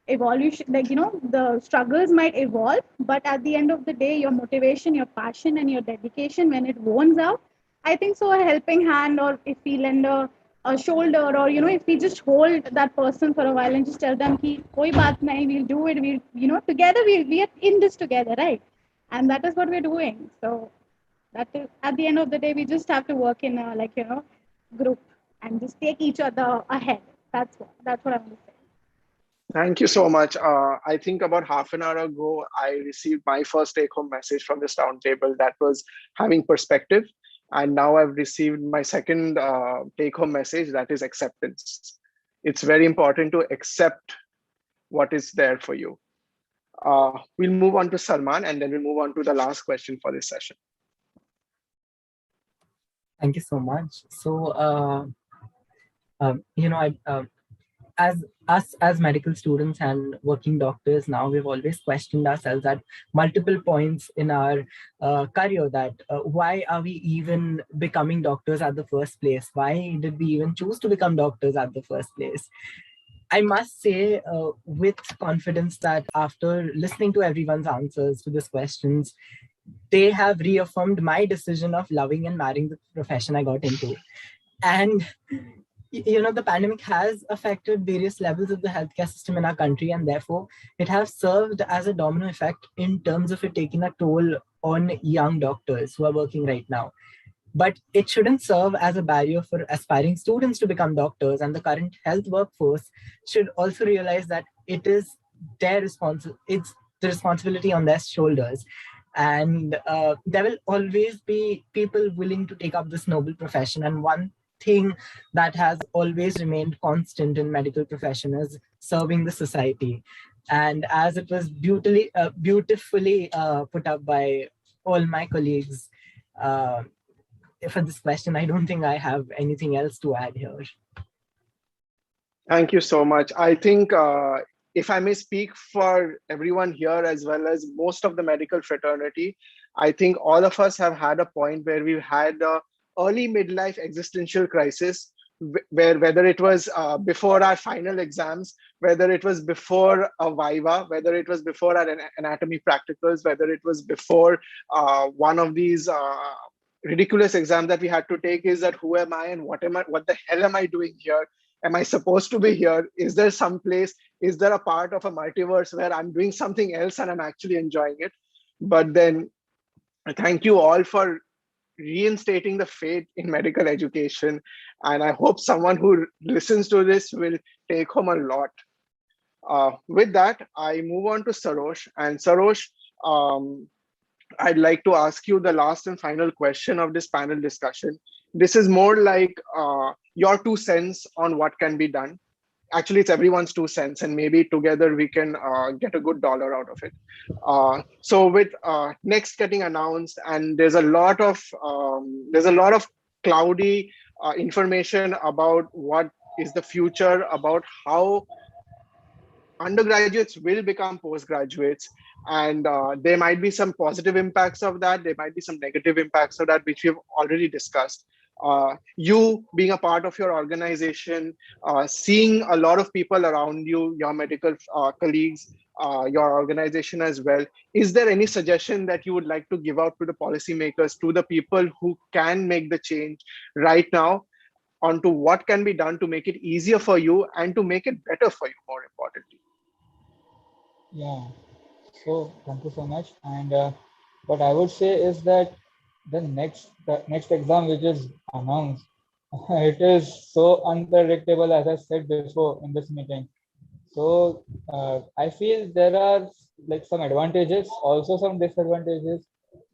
evolution, like, you know, the struggles might evolve, but at the end of the day, your motivation, your passion, and your dedication, when it wins out, I think so a helping hand, or if we lend a shoulder, or, you know, if we just hold that person for a while and just tell them, ki koi baat nahi, we'll do it, we'll, you know, together we are in this together, right? And that is what we're doing. So that is, at the end of the day, we just have to work in a, like, you know, group and just take each other ahead. That's what I'm going to say. Thank you so much. I think about half an hour ago, I received my first take-home message from this roundtable that was having perspective. And now I've received my second take-home message, that is acceptance. It's very important to accept what is there for you. We'll move on to Salman, and then we'll move on to the last question for this session. Thank you so much. So, you know, as us as medical students and working doctors now, we've always questioned ourselves at multiple points in our career that why are we even becoming doctors at the first place? Why did we even choose to become doctors at the first place? I must say with confidence that after listening to everyone's answers to these questions, they have reaffirmed my decision of loving and marrying the profession I got into. And you know, the pandemic has affected various levels of the healthcare system in our country, and therefore it has served as a domino effect in terms of it taking a toll on young doctors who are working right now. But it shouldn't serve as a barrier for aspiring students to become doctors, and the current health workforce should also realize that it is it's the responsibility on their shoulders. And there will always be people willing to take up this noble profession. And one thing that has always remained constant in medical profession is serving the society. And as it was beautifully put up by all my colleagues, for this question, I don't think I have anything else to add here. Thank you so much. I think if I may speak for everyone here as well as most of the medical fraternity, I think all of us have had a point where we've had a early midlife existential crisis, where whether it was before our final exams, whether it was before a viva, whether it was before our anatomy practicals, whether it was before one of these ridiculous exams that we had to take, is that who am I and what the hell am I doing here? Am I supposed to be here? Is there some place? Is there a part of a multiverse where I'm doing something else and I'm actually enjoying it? But then thank you all for reinstating the faith in medical education. And I hope someone who listens to this will take home a lot. With that, I move on to Sarosh. And Sarosh, I'd like to ask you the last and final question of this panel discussion. This is more like your 2 cents on what can be done. Actually, it's everyone's 2 cents, and maybe together we can get a good dollar out of it. So with next getting announced, and there's a lot of cloudy information about what is the future, about how undergraduates will become postgraduates, and there might be some positive impacts of that, there might be some negative impacts of that, which we've already discussed. You being a part of your organization, seeing a lot of people around you, your medical colleagues, your organization as well, is there any suggestion that you would like to give out to the policymakers, to the people who can make the change right now, onto what can be done to make it easier for you and to make it better for you, more importantly? Yeah, so thank you so much. And what I would say is that the next exam which is announced, it is so unpredictable, as I said before in this meeting. So I feel there are like some advantages, also some disadvantages.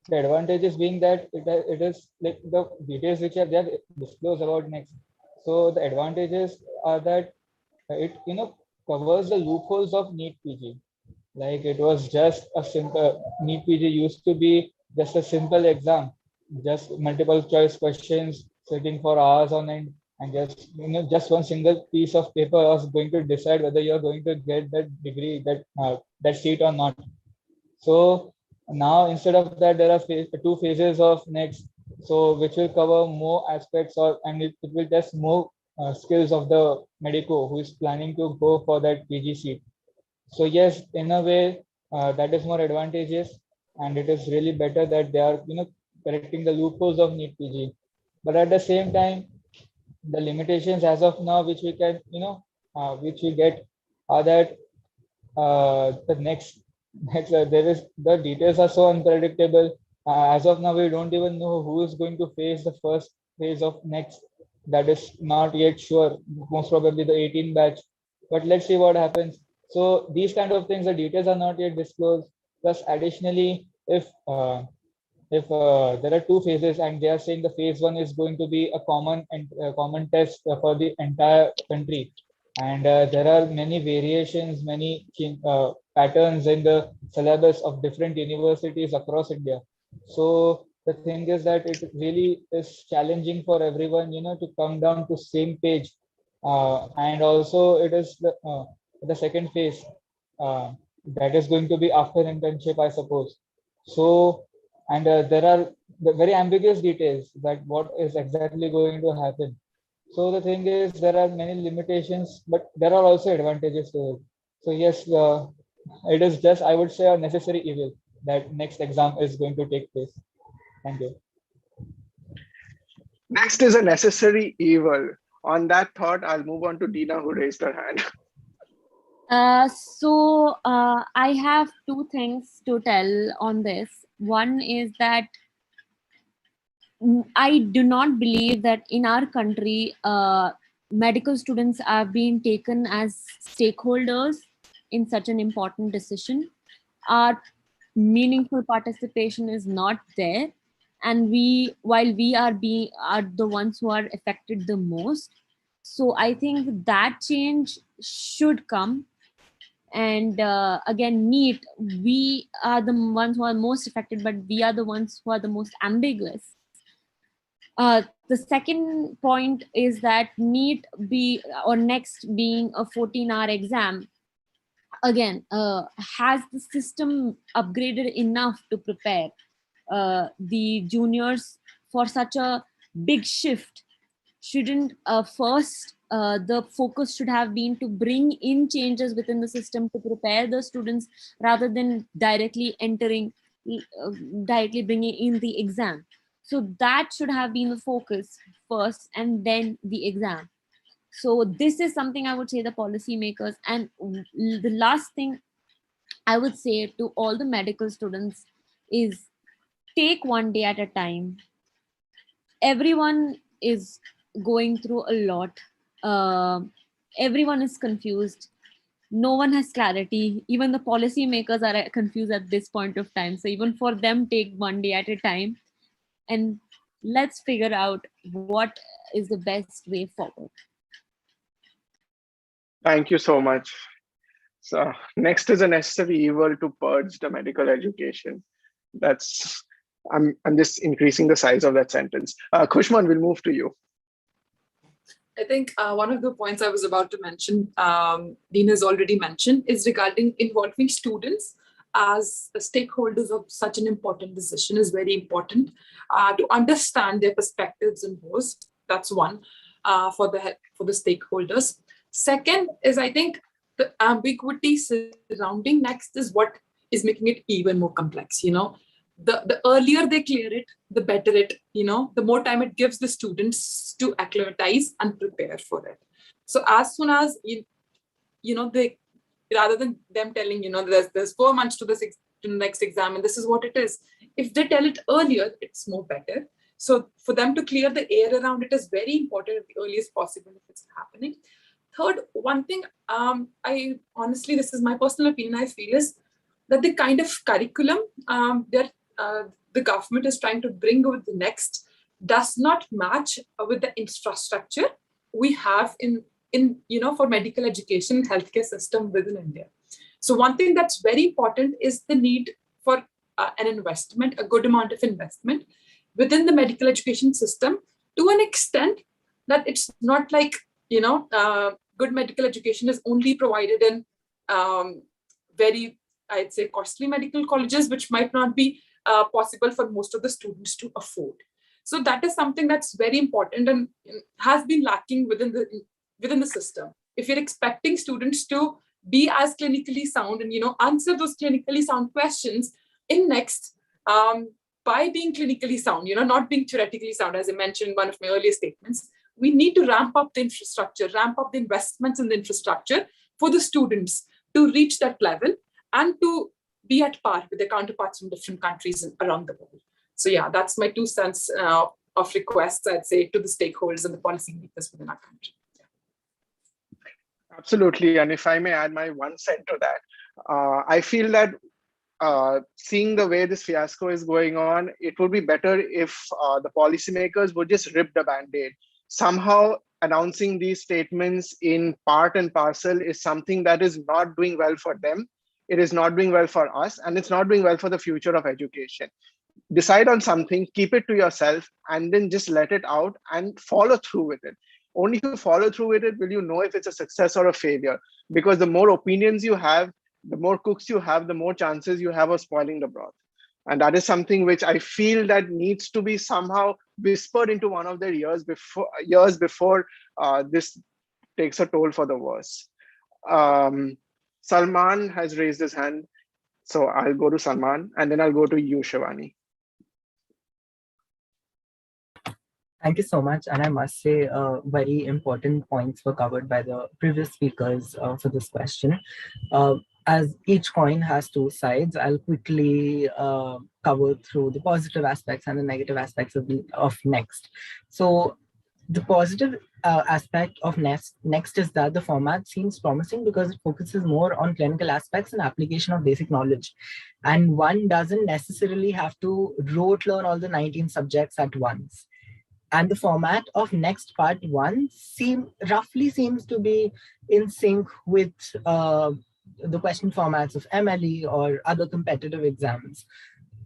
The advantages being that it is like the details which are there disclosed about next. So the advantages are that it covers the loopholes of NEET PG. Like it was just a simple NEET PG used to be just a simple exam, just multiple choice questions, sitting for hours on end, and just just one single piece of paper was going to decide whether you're going to get that degree, that seat or not. So now instead of that, there are two phases of next, so which will cover more aspects and it will test more skills of the medico who is planning to go for that PG seat. So yes, in a way, that is more advantageous, and it is really better that they are correcting the loopholes of NEET PG. But at the same time, the limitations as of now, which we can which we get, are that the next there is the details are so unpredictable. As of now, we don't even know who is going to face the first phase of next. That is not yet sure. Most probably the 18 batch. But let's see what happens. So these kind of things, the details are not yet disclosed. Plus, additionally, if there are two phases and they are saying the phase one is going to be a common test for the entire country, and there are many variations, many patterns in the syllabus of different universities across India. So the thing is that it really is challenging for everyone, to come down to same page. And also it is the second phase uh, that is going to be after internship, I suppose. So, and there are very ambiguous details that what is exactly going to happen. So the thing is, there are many limitations, but there are also advantages to it. So yes, it is just, I would say, a necessary evil that next exam is going to take place. Thank you. Next is a necessary evil. On that thought, I'll move on to Dina, who raised her hand. I have two things to tell on this. One is that I do not believe that in our country, medical students are being taken as stakeholders in such an important decision. Our meaningful participation is not there, and while we are the ones who are affected the most. So I think that change should come. And again, NEET, we are the ones who are most affected, but we are the ones who are the most ambiguous. The second point is that NEET next being a 14-hour exam, again, has the system upgraded enough to prepare the juniors for such a big shift? Shouldn't first the focus should have been to bring in changes within the system to prepare the students rather than directly bringing in the exam? So that should have been the focus first, and then the exam. So this is something I would say the policymakers. And the last thing I would say to all the medical students is, take one day at a time. Everyone is going through a lot. Everyone is confused. No one has clarity. Even the policymakers are confused at this point of time. So even for them, take one day at a time, and let's figure out what is the best way forward. Thank you so much. So next is a necessary evil to purge the medical education. I'm just increasing the size of that sentence. Kushman, we'll move to you. I think one of the points I was about to mention, Dean has already mentioned, is regarding involving students as stakeholders of such an important decision is very important to understand their perspectives and views. That's one for the stakeholders. Second is, I think, the ambiguity surrounding next is what is making it even more complex. The earlier they clear it, the better it, the more time it gives the students to acclimatize and prepare for it. So as soon as, they, rather than them telling, there's 4 months to the next exam and this is what it is. If they tell it earlier, it's more better. So for them to clear the air around it is very important at the earliest possible if it's happening. Third, one thing, I honestly, this is my personal opinion, I feel is that the kind of curriculum that the government is trying to bring with the next does not match with the infrastructure we have in for medical education healthcare system within India. So one thing that's very important is the need for an investment, a good amount of investment within the medical education system, to an extent that it's not like good medical education is only provided in very, I'd say, costly medical colleges, which might not be possible for most of the students to afford. So that is something that's very important and has been lacking within the system. If you're expecting students to be as clinically sound and answer those clinically sound questions in next by being clinically sound, not being theoretically sound, as I mentioned in one of my earlier statements, we need to ramp up the infrastructure, ramp up the investments in the infrastructure for the students to reach that level and to be at par with their counterparts from different countries around the world. So yeah, that's my 2 cents of requests, I'd say, to the stakeholders and the policymakers within our country. Absolutely. And if I may add my 1 cent to that, I feel that seeing the way this fiasco is going on, it would be better if the policymakers would just rip the band-aid. Somehow announcing these statements in part and parcel is something that is not doing well for them. It is not doing well for us, and it's not doing well for the future of education. Decide on something, keep it to yourself, and then just let it out and follow through with it. Only if you follow through with it will you know if it's a success or a failure. Because the more opinions you have, the more cooks you have, the more chances you have of spoiling the broth. And that is something which I feel that needs to be somehow whispered into one of their ears before this takes a toll for the worse. Salman has raised his hand. So I'll go to Salman and then I'll go to you, Shivani. Thank you so much. And I must say, very important points were covered by the previous speakers for this question. As each coin has 2 sides, I'll quickly cover through the positive aspects and the negative aspects of Next. So the positive aspect of Next is that the format seems promising because it focuses more on clinical aspects and application of basic knowledge. And one doesn't necessarily have to rote learn all the 19 subjects at once. And the format of Next Part 1 roughly seems to be in sync with the question formats of MLE or other competitive exams.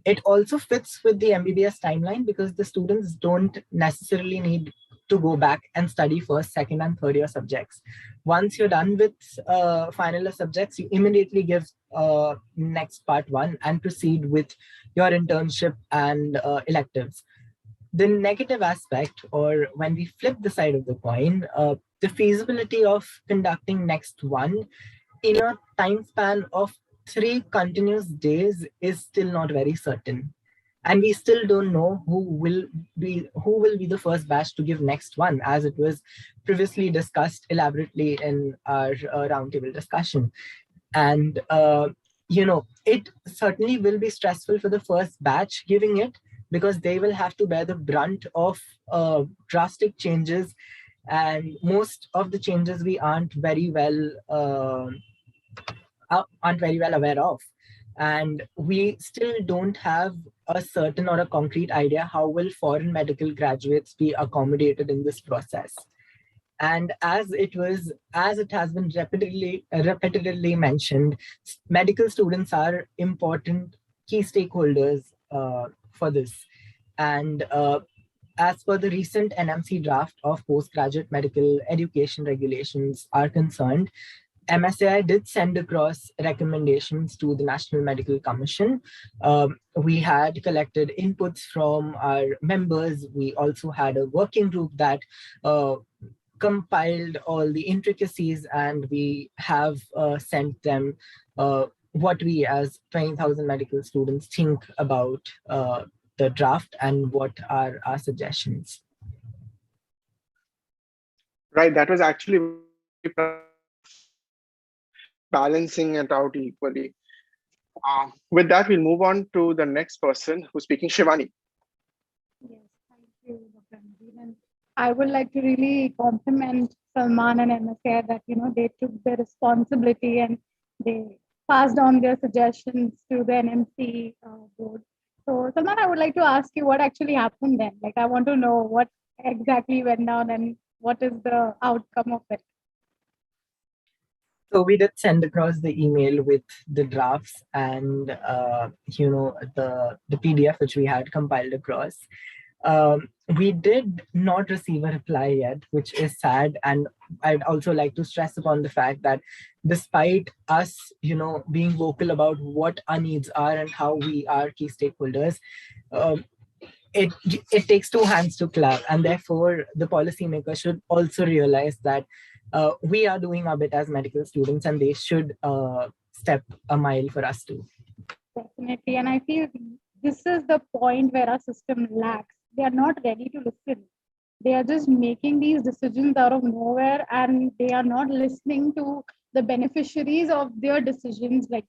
It also fits with the MBBS timeline because the students don't necessarily need to go back and study first, second, and third year subjects. Once you're done with final year subjects, you immediately give Next Part 1 and proceed with your internship and electives. The negative aspect, or when we flip the side of the coin, the feasibility of conducting Next 1 in a time span of 3 continuous days is still not very certain. And we still don't know who will be the first batch to give Next 1, as it was previously discussed elaborately in our roundtable discussion. And it certainly will be stressful for the first batch giving it, because they will have to bear the brunt of drastic changes, and most of the changes we aren't very well aware of. And we still don't have a certain or a concrete idea how will foreign medical graduates be accommodated in this process. And as it has been repeatedly mentioned, medical students are important key stakeholders for this. And as per the recent NMC draft of postgraduate medical education regulations are concerned, MSAI did send across recommendations to the National Medical Commission. We had collected inputs from our members. We also had a working group that compiled all the intricacies, and we have sent them what we as 20,000 medical students think about the draft and what are our suggestions. Right, that was actually balancing it out equally. With that, we'll move on to the next person who's speaking, Shivani. Yes, thank I would like to really compliment Salman and MSA that they took the responsibility and they passed on their suggestions to the NMC board. So Salman, I would like to ask you what actually happened then. Like I want to know what exactly went down and what is the outcome of it. So we did send across the email with the drafts and the PDF which we had compiled across. We did not receive a reply yet, which is sad. And I'd also like to stress upon the fact that despite us, being vocal about what our needs are and how we are key stakeholders, um, it takes two hands to clap, and therefore the policymakers should also realize that we are doing our bit as medical students, and they should step a mile for us too. Definitely. And I feel this is the point where our system lacks. They are not ready to listen. They are just making these decisions out of nowhere and they are not listening to the beneficiaries of their decisions, like,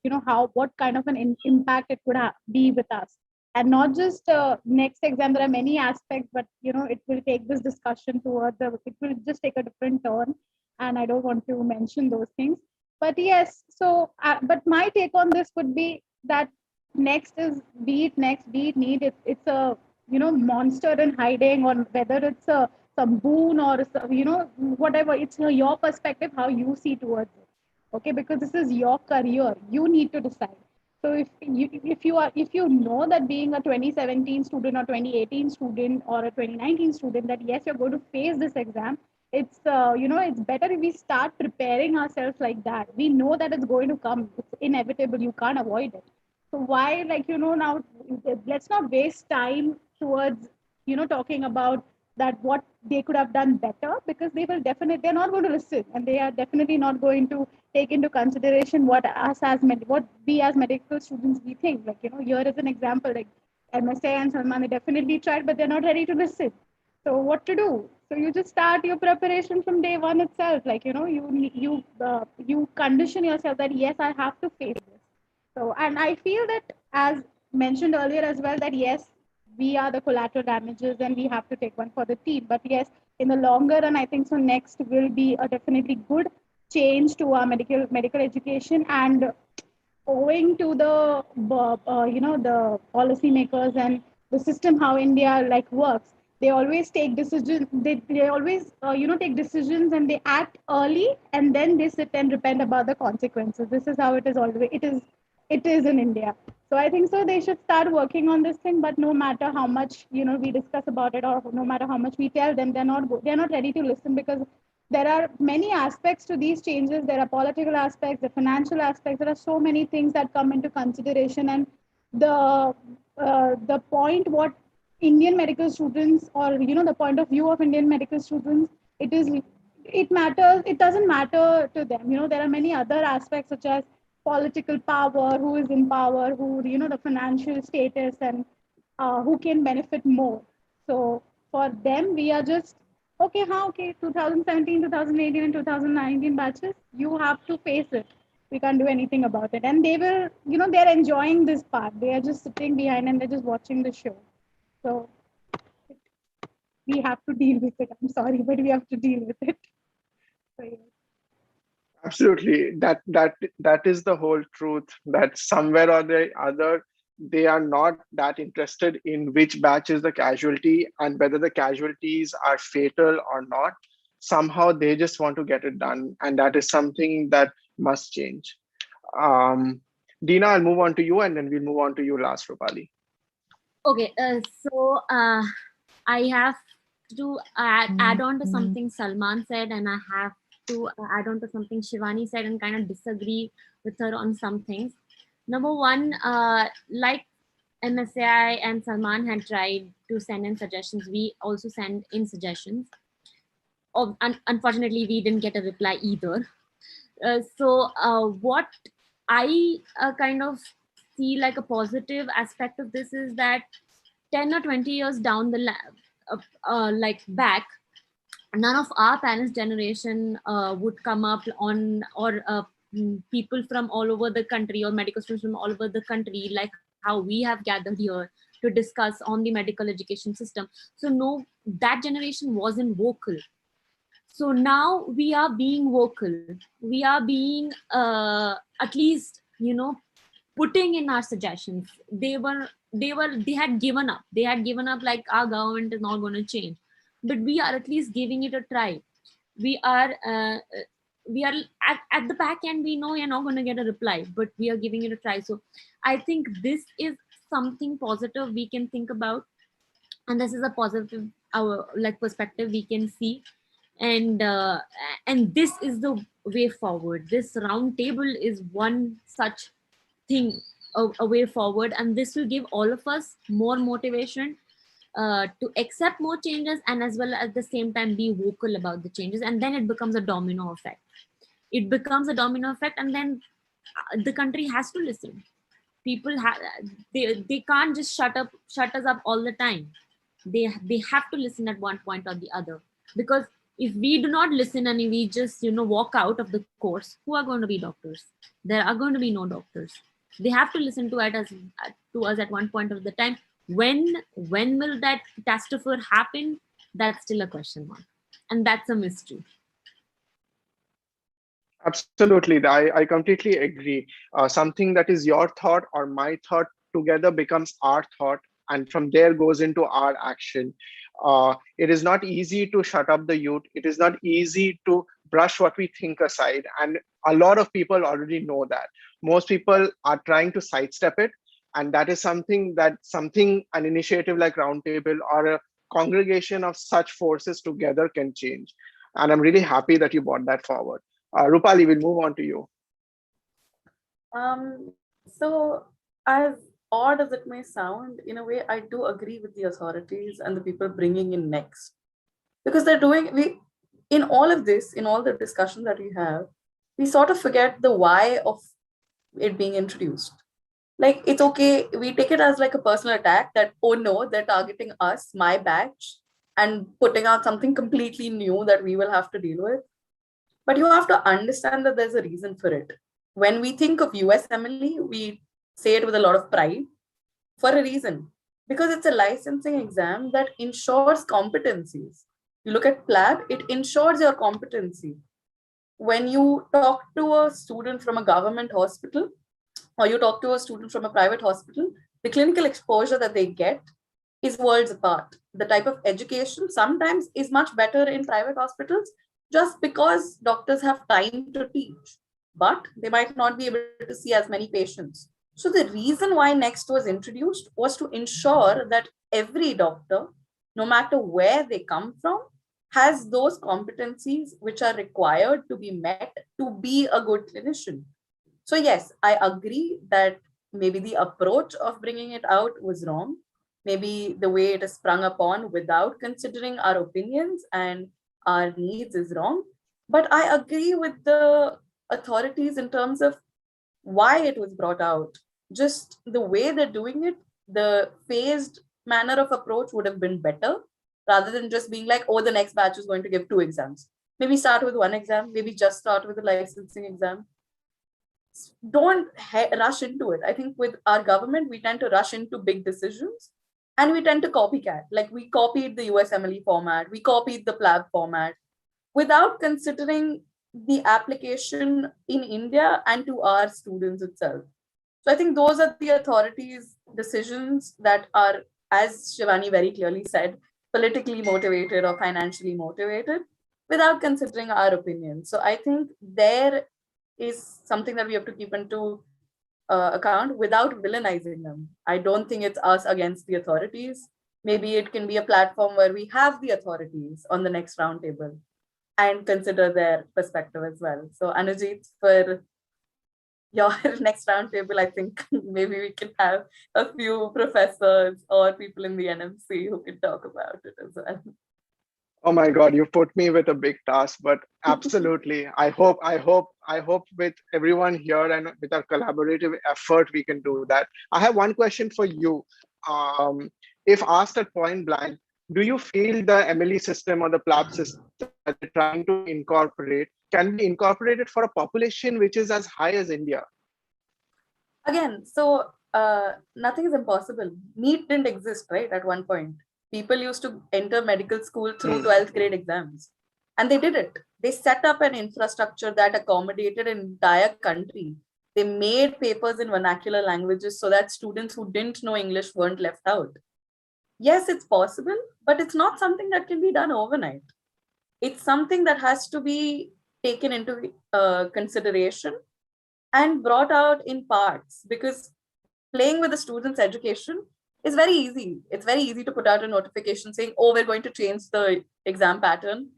what kind of an impact it could be with us. And not just next exam, there are many aspects, but, it will take this discussion towards it will just take a different turn. And I don't want to mention those things. But yes, so, but my take on this would be that next is beat need it's a monster in hiding, or whether it's a some boon or whatever. It's your perspective how you see towards it, okay, because this is your career, you need to decide. So if you know that being a 2017 student or 2018 student or a 2019 student, that yes, you're going to face this exam, it's it's better if we start preparing ourselves like that. We know that it's going to come, it's inevitable, you can't avoid it. So why, now let's not waste time towards, talking about that what they could have done better, because they're not going to listen, and they are definitely not going to take into consideration what what we as medical students we think. Like, here is an example, like MSA and Salman, they definitely tried, but they're not ready to listen. So what to do? So you just start your preparation from day one itself. Like, you condition yourself that yes, I have to face this. So, and I feel that, as mentioned earlier as well, that yes, we are the collateral damages and we have to take one for the team. But yes, in the longer run, I think so next will be a definitely good change to our medical education. And owing to the the policymakers and the system how India like works, they always take decisions. They always take decisions and they act early, and then they sit and repent about the consequences. This is how it is always. It is in India. So I think so they should start working on this thing. But no matter how much we discuss about it, or no matter how much we tell them, they're not ready to listen, because there are many aspects to these changes. There are political aspects, the financial aspects. There are so many things that come into consideration, and the point what Indian medical students, or the point of view of Indian medical students, it matters. It doesn't matter to them. There are many other aspects such as political power, who is in power, who the financial status, and who can benefit more. So for them, we are just okay. How okay? 2017, 2018, and 2019 batches. You have to face it. We can't do anything about it. And they will, they're enjoying this part. They are just sitting behind and they're just watching the show. So we have to deal with it. I'm sorry, but we have to deal with it. So, yeah. Absolutely. That is the whole truth, that somewhere or the other, they are not that interested in which batch is the casualty and whether the casualties are fatal or not. Somehow they just want to get it done. And that is something that must change. Dina, I'll move on to you and then we'll move on to you last, Rupali. Okay, so I have to add on to something Salman said, and I have to add on to something Shivani said, and kind of disagree with her on some things. Number one, like MSAI and Salman had tried to send in suggestions, we also send in suggestions. Unfortunately, we didn't get a reply either. So what I kind of see like a positive aspect of this is that 10 or 20 years down the like back, none of our parents' generation would come up on, or people from all over the country, or medical students from all over the country, like how we have gathered here to discuss on the medical education system. So no, that generation wasn't vocal. So now we are being vocal. We are being at least, putting in our suggestions. They had given up. They had given up, like, our government is not going to change, but we are at least giving it a try. We are at the back end, we know you're not going to get a reply, but we are giving it a try. So I think this is something positive we can think about, and this is a positive our like perspective we can see. And this is the way forward. This round table is one such thing, a way forward, and this will give all of us more motivation to accept more changes, and as well at the same time be vocal about the changes. And then it becomes a domino effect. It becomes a domino effect, and then the country has to listen. People they can't just shut us up all the time. They have to listen at one point or the other, because if we do not listen and we just walk out of the course, who are going to be doctors? There are going to be no doctors. They have to listen to us at one point of the time. When will that catastrophe happen? That's still a question mark, and that's a mystery. Absolutely, I completely agree. Something that is your thought or my thought together becomes our thought, and from there goes into our action. It is not easy to shut up the youth. It is not easy to brush what we think aside, and a lot of people already know that. Most people are trying to sidestep it, and that is something an initiative like Roundtable or a congregation of such forces together can change. And I'm really happy that you brought that forward. Rupali, we'll move on to you. So as odd as it may sound, in a way, I do agree with the authorities and the people bringing in next, because in all of this, in all the discussion that we have, we sort of forget the why of it being introduced. Like, it's okay, we take it as like a personal attack that, oh no, they're targeting us, my batch, and putting out something completely new that we will have to deal with. But you have to understand that there's a reason for it. When we think of USMLE, we say it with a lot of pride for a reason, because it's a licensing exam that ensures competencies. You look at PLAB, it ensures your competency. When you talk to a student from a government hospital, or you talk to a student from a private hospital, the clinical exposure that they get is worlds apart. The type of education sometimes is much better in private hospitals, just because doctors have time to teach, but they might not be able to see as many patients. So the reason why NEXT was introduced was to ensure that every doctor, no matter where they come from, has those competencies which are required to be met to be a good clinician. So yes, I agree that maybe the approach of bringing it out was wrong. Maybe the way it is sprung upon without considering our opinions and our needs is wrong. But I agree with the authorities in terms of why it was brought out. Just the way they're doing it, the phased manner of approach would have been better, rather than just being like, oh, the next batch is going to give 2 exams. Maybe start with 1 exam, maybe just start with the licensing exam. Don't rush into it. I think with our government, we tend to rush into big decisions and we tend to copycat. Like, we copied the USMLE format, we copied the PLAB format without considering the application in India and to our students itself. So I think those are the authorities' decisions that are, as Shivani very clearly said, politically motivated or financially motivated without considering our opinion. So I think there is something that we have to keep into account without villainizing them. I don't think it's us against the authorities. Maybe it can be a platform where we have the authorities on the next roundtable and consider their perspective as well. So Anujit, for your next roundtable, I think maybe we can have a few professors or people in the NMC who can talk about it as well. Oh my God, you put me with a big task, but absolutely. I hope with everyone here and with our collaborative effort, we can do that. I have one question for you. If asked at point blank, do you feel the MLE system or the PLAB system that they're trying to incorporate can be incorporated for a population which is as high as India? Again, so nothing is impossible. NEET didn't exist, right? At one point, people used to enter medical school through 12th grade exams, and they did it. They set up an infrastructure that accommodated an entire country. They made papers in vernacular languages so that students who didn't know English weren't left out. Yes, it's possible, but it's not something that can be done overnight. It's something that has to be taken into consideration and brought out in parts, because playing with the students' education is very easy. It's very easy to put out a notification saying, oh, we're going to change the exam pattern,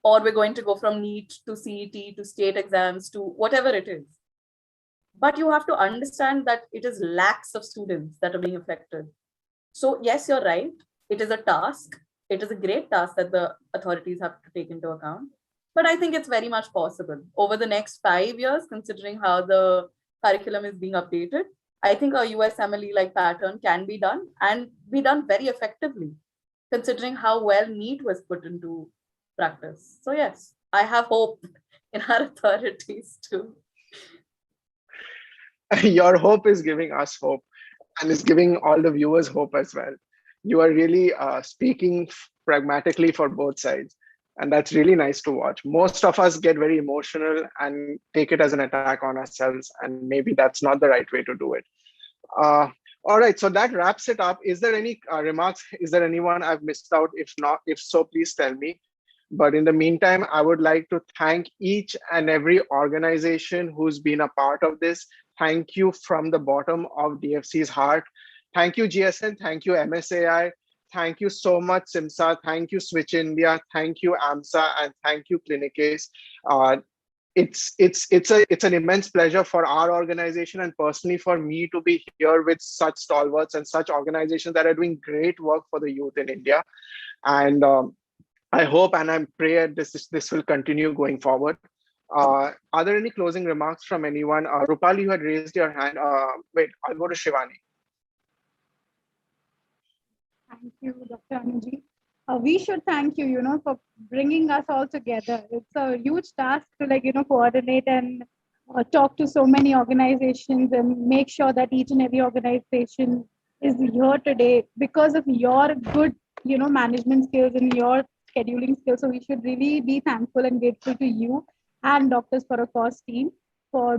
or we're going to go from NEET to CET to state exams to whatever it is. But you have to understand that it is lakhs of students that are being affected. So yes, you're right. It is a task. It is a great task that the authorities have to take into account. But I think it's very much possible. Over the next 5 years, considering how the curriculum is being updated, I think a USMLE-like pattern can be done and be done very effectively, considering how well NEET was put into practice. So yes, I have hope in our authorities too. Your hope is giving us hope, and is giving all the viewers hope as well. You are really speaking pragmatically for both sides, and that's really nice to watch. Most of us get very emotional and take it as an attack on ourselves, and maybe that's not the right way to do it. All right, so that wraps it up. Is there any remarks? Is there anyone I've missed out? If not, if so, please tell me. But in the meantime, I would like to thank each and every organization who's been a part of this. Thank you from the bottom of DFC's heart. Thank you, GSN. Thank you, MSAI. Thank you so much, SIMSA. Thank you, Switch India. Thank you, AMSA. And thank you, Clinicase. It's an immense pleasure for our organization and personally for me to be here with such stalwarts and such organizations that are doing great work for the youth in India. And I hope and I pray this will continue going forward. Are there any closing remarks from anyone? Rupal, you had raised your hand. Wait, I'll go to Shivani. Thank you, Dr. Anuji. We should thank you, for bringing us all together. It's a huge task to coordinate and talk to so many organizations and make sure that each and every organization is here today because of your good, management skills and your scheduling skills. So we should really be thankful and grateful to you and Doctors for a Cause team for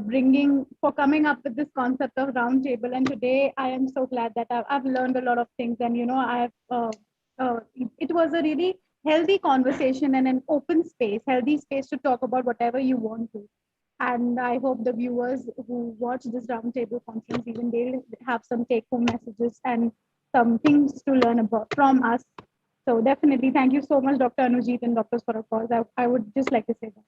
coming up with this concept of roundtable. And today I am so glad that I've learned a lot of things, and it was a really healthy conversation and an open space, healthy space to talk about whatever you want to. And I hope the viewers who watch this roundtable conference, even they'll have some take-home messages and some things to learn about from us. So definitely, thank you so much, Dr. Anujit and Doctors for a Cause. I would just like to say that.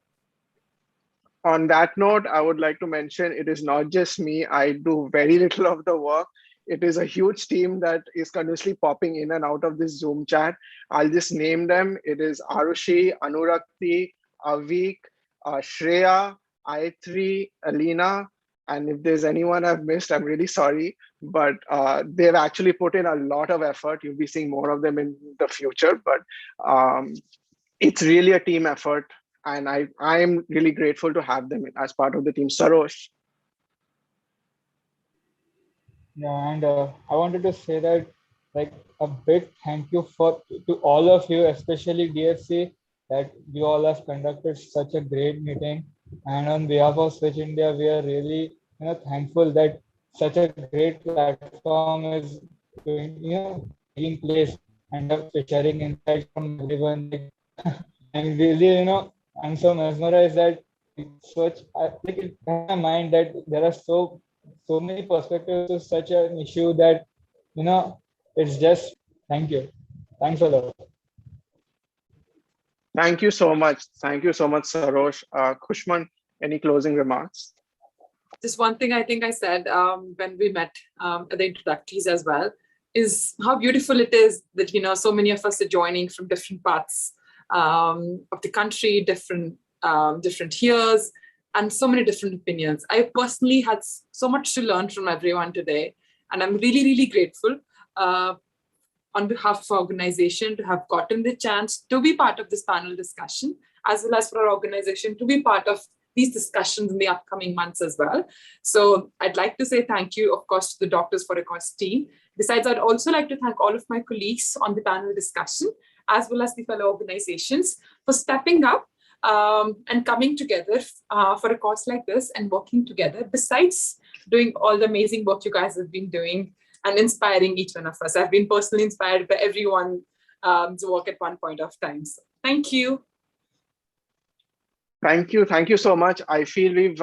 On that note, I would like to mention it is not just me. I do very little of the work. It is a huge team that is continuously popping in and out of this Zoom chat. I'll just name them. It is Arushi, Anurakti, Avik, Shreya, I3, Alina. And if there's anyone I've missed, I'm really sorry. But they've actually put in a lot of effort. You'll be seeing more of them in the future. But it's really a team effort. And I am really grateful to have them as part of the team. Sarosh. Yeah, and I wanted to say that a big thank you to all of you, especially DFC, that you all have conducted such a great meeting. And on behalf of Switch India, we are really thankful that such a great platform is taking place and sharing insights from everyone. And really, I'm so mesmerized that it in my mind that there are so many perspectives to such an issue that it's just thank you. Thanks a lot. Thank you so much. Thank you so much, Sarosh. Kushman, any closing remarks? Just one thing I think I said when we met at the introductories as well is how beautiful it is that so many of us are joining from different parts of the country, different years, and so many different opinions. I personally had so much to learn from everyone today, and I'm really, really grateful on behalf of our organization to have gotten the chance to be part of this panel discussion, as well as for our organization to be part of these discussions in the upcoming months as well. So I'd like to say thank you, of course, to the Doctors for a Cause team. Besides, I'd also like to thank all of my colleagues on the panel discussion, as well as the fellow organizations for stepping up and coming together for a cause like this and working together, besides doing all the amazing work you guys have been doing and inspiring each one of us. I've been personally inspired by everyone's work at one point of time. So thank you. Thank you. Thank you so much. I feel we've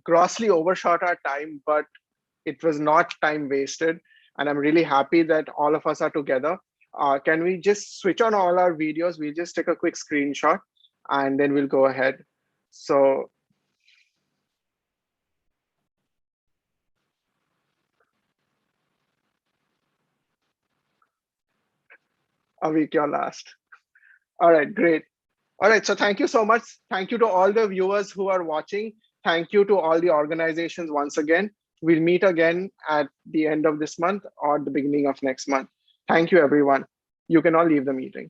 grossly overshot our time, but it was not time wasted. And I'm really happy that all of us are together. Can we just switch on all our videos? We'll just take a quick screenshot and then we'll go ahead. So Avik, you're last. All right, great. All right, so thank you so much. Thank you to all the viewers who are watching. Thank you to all the organizations once again. We'll meet again at the end of this month or the beginning of next month. Thank you, everyone. You can all leave the meeting.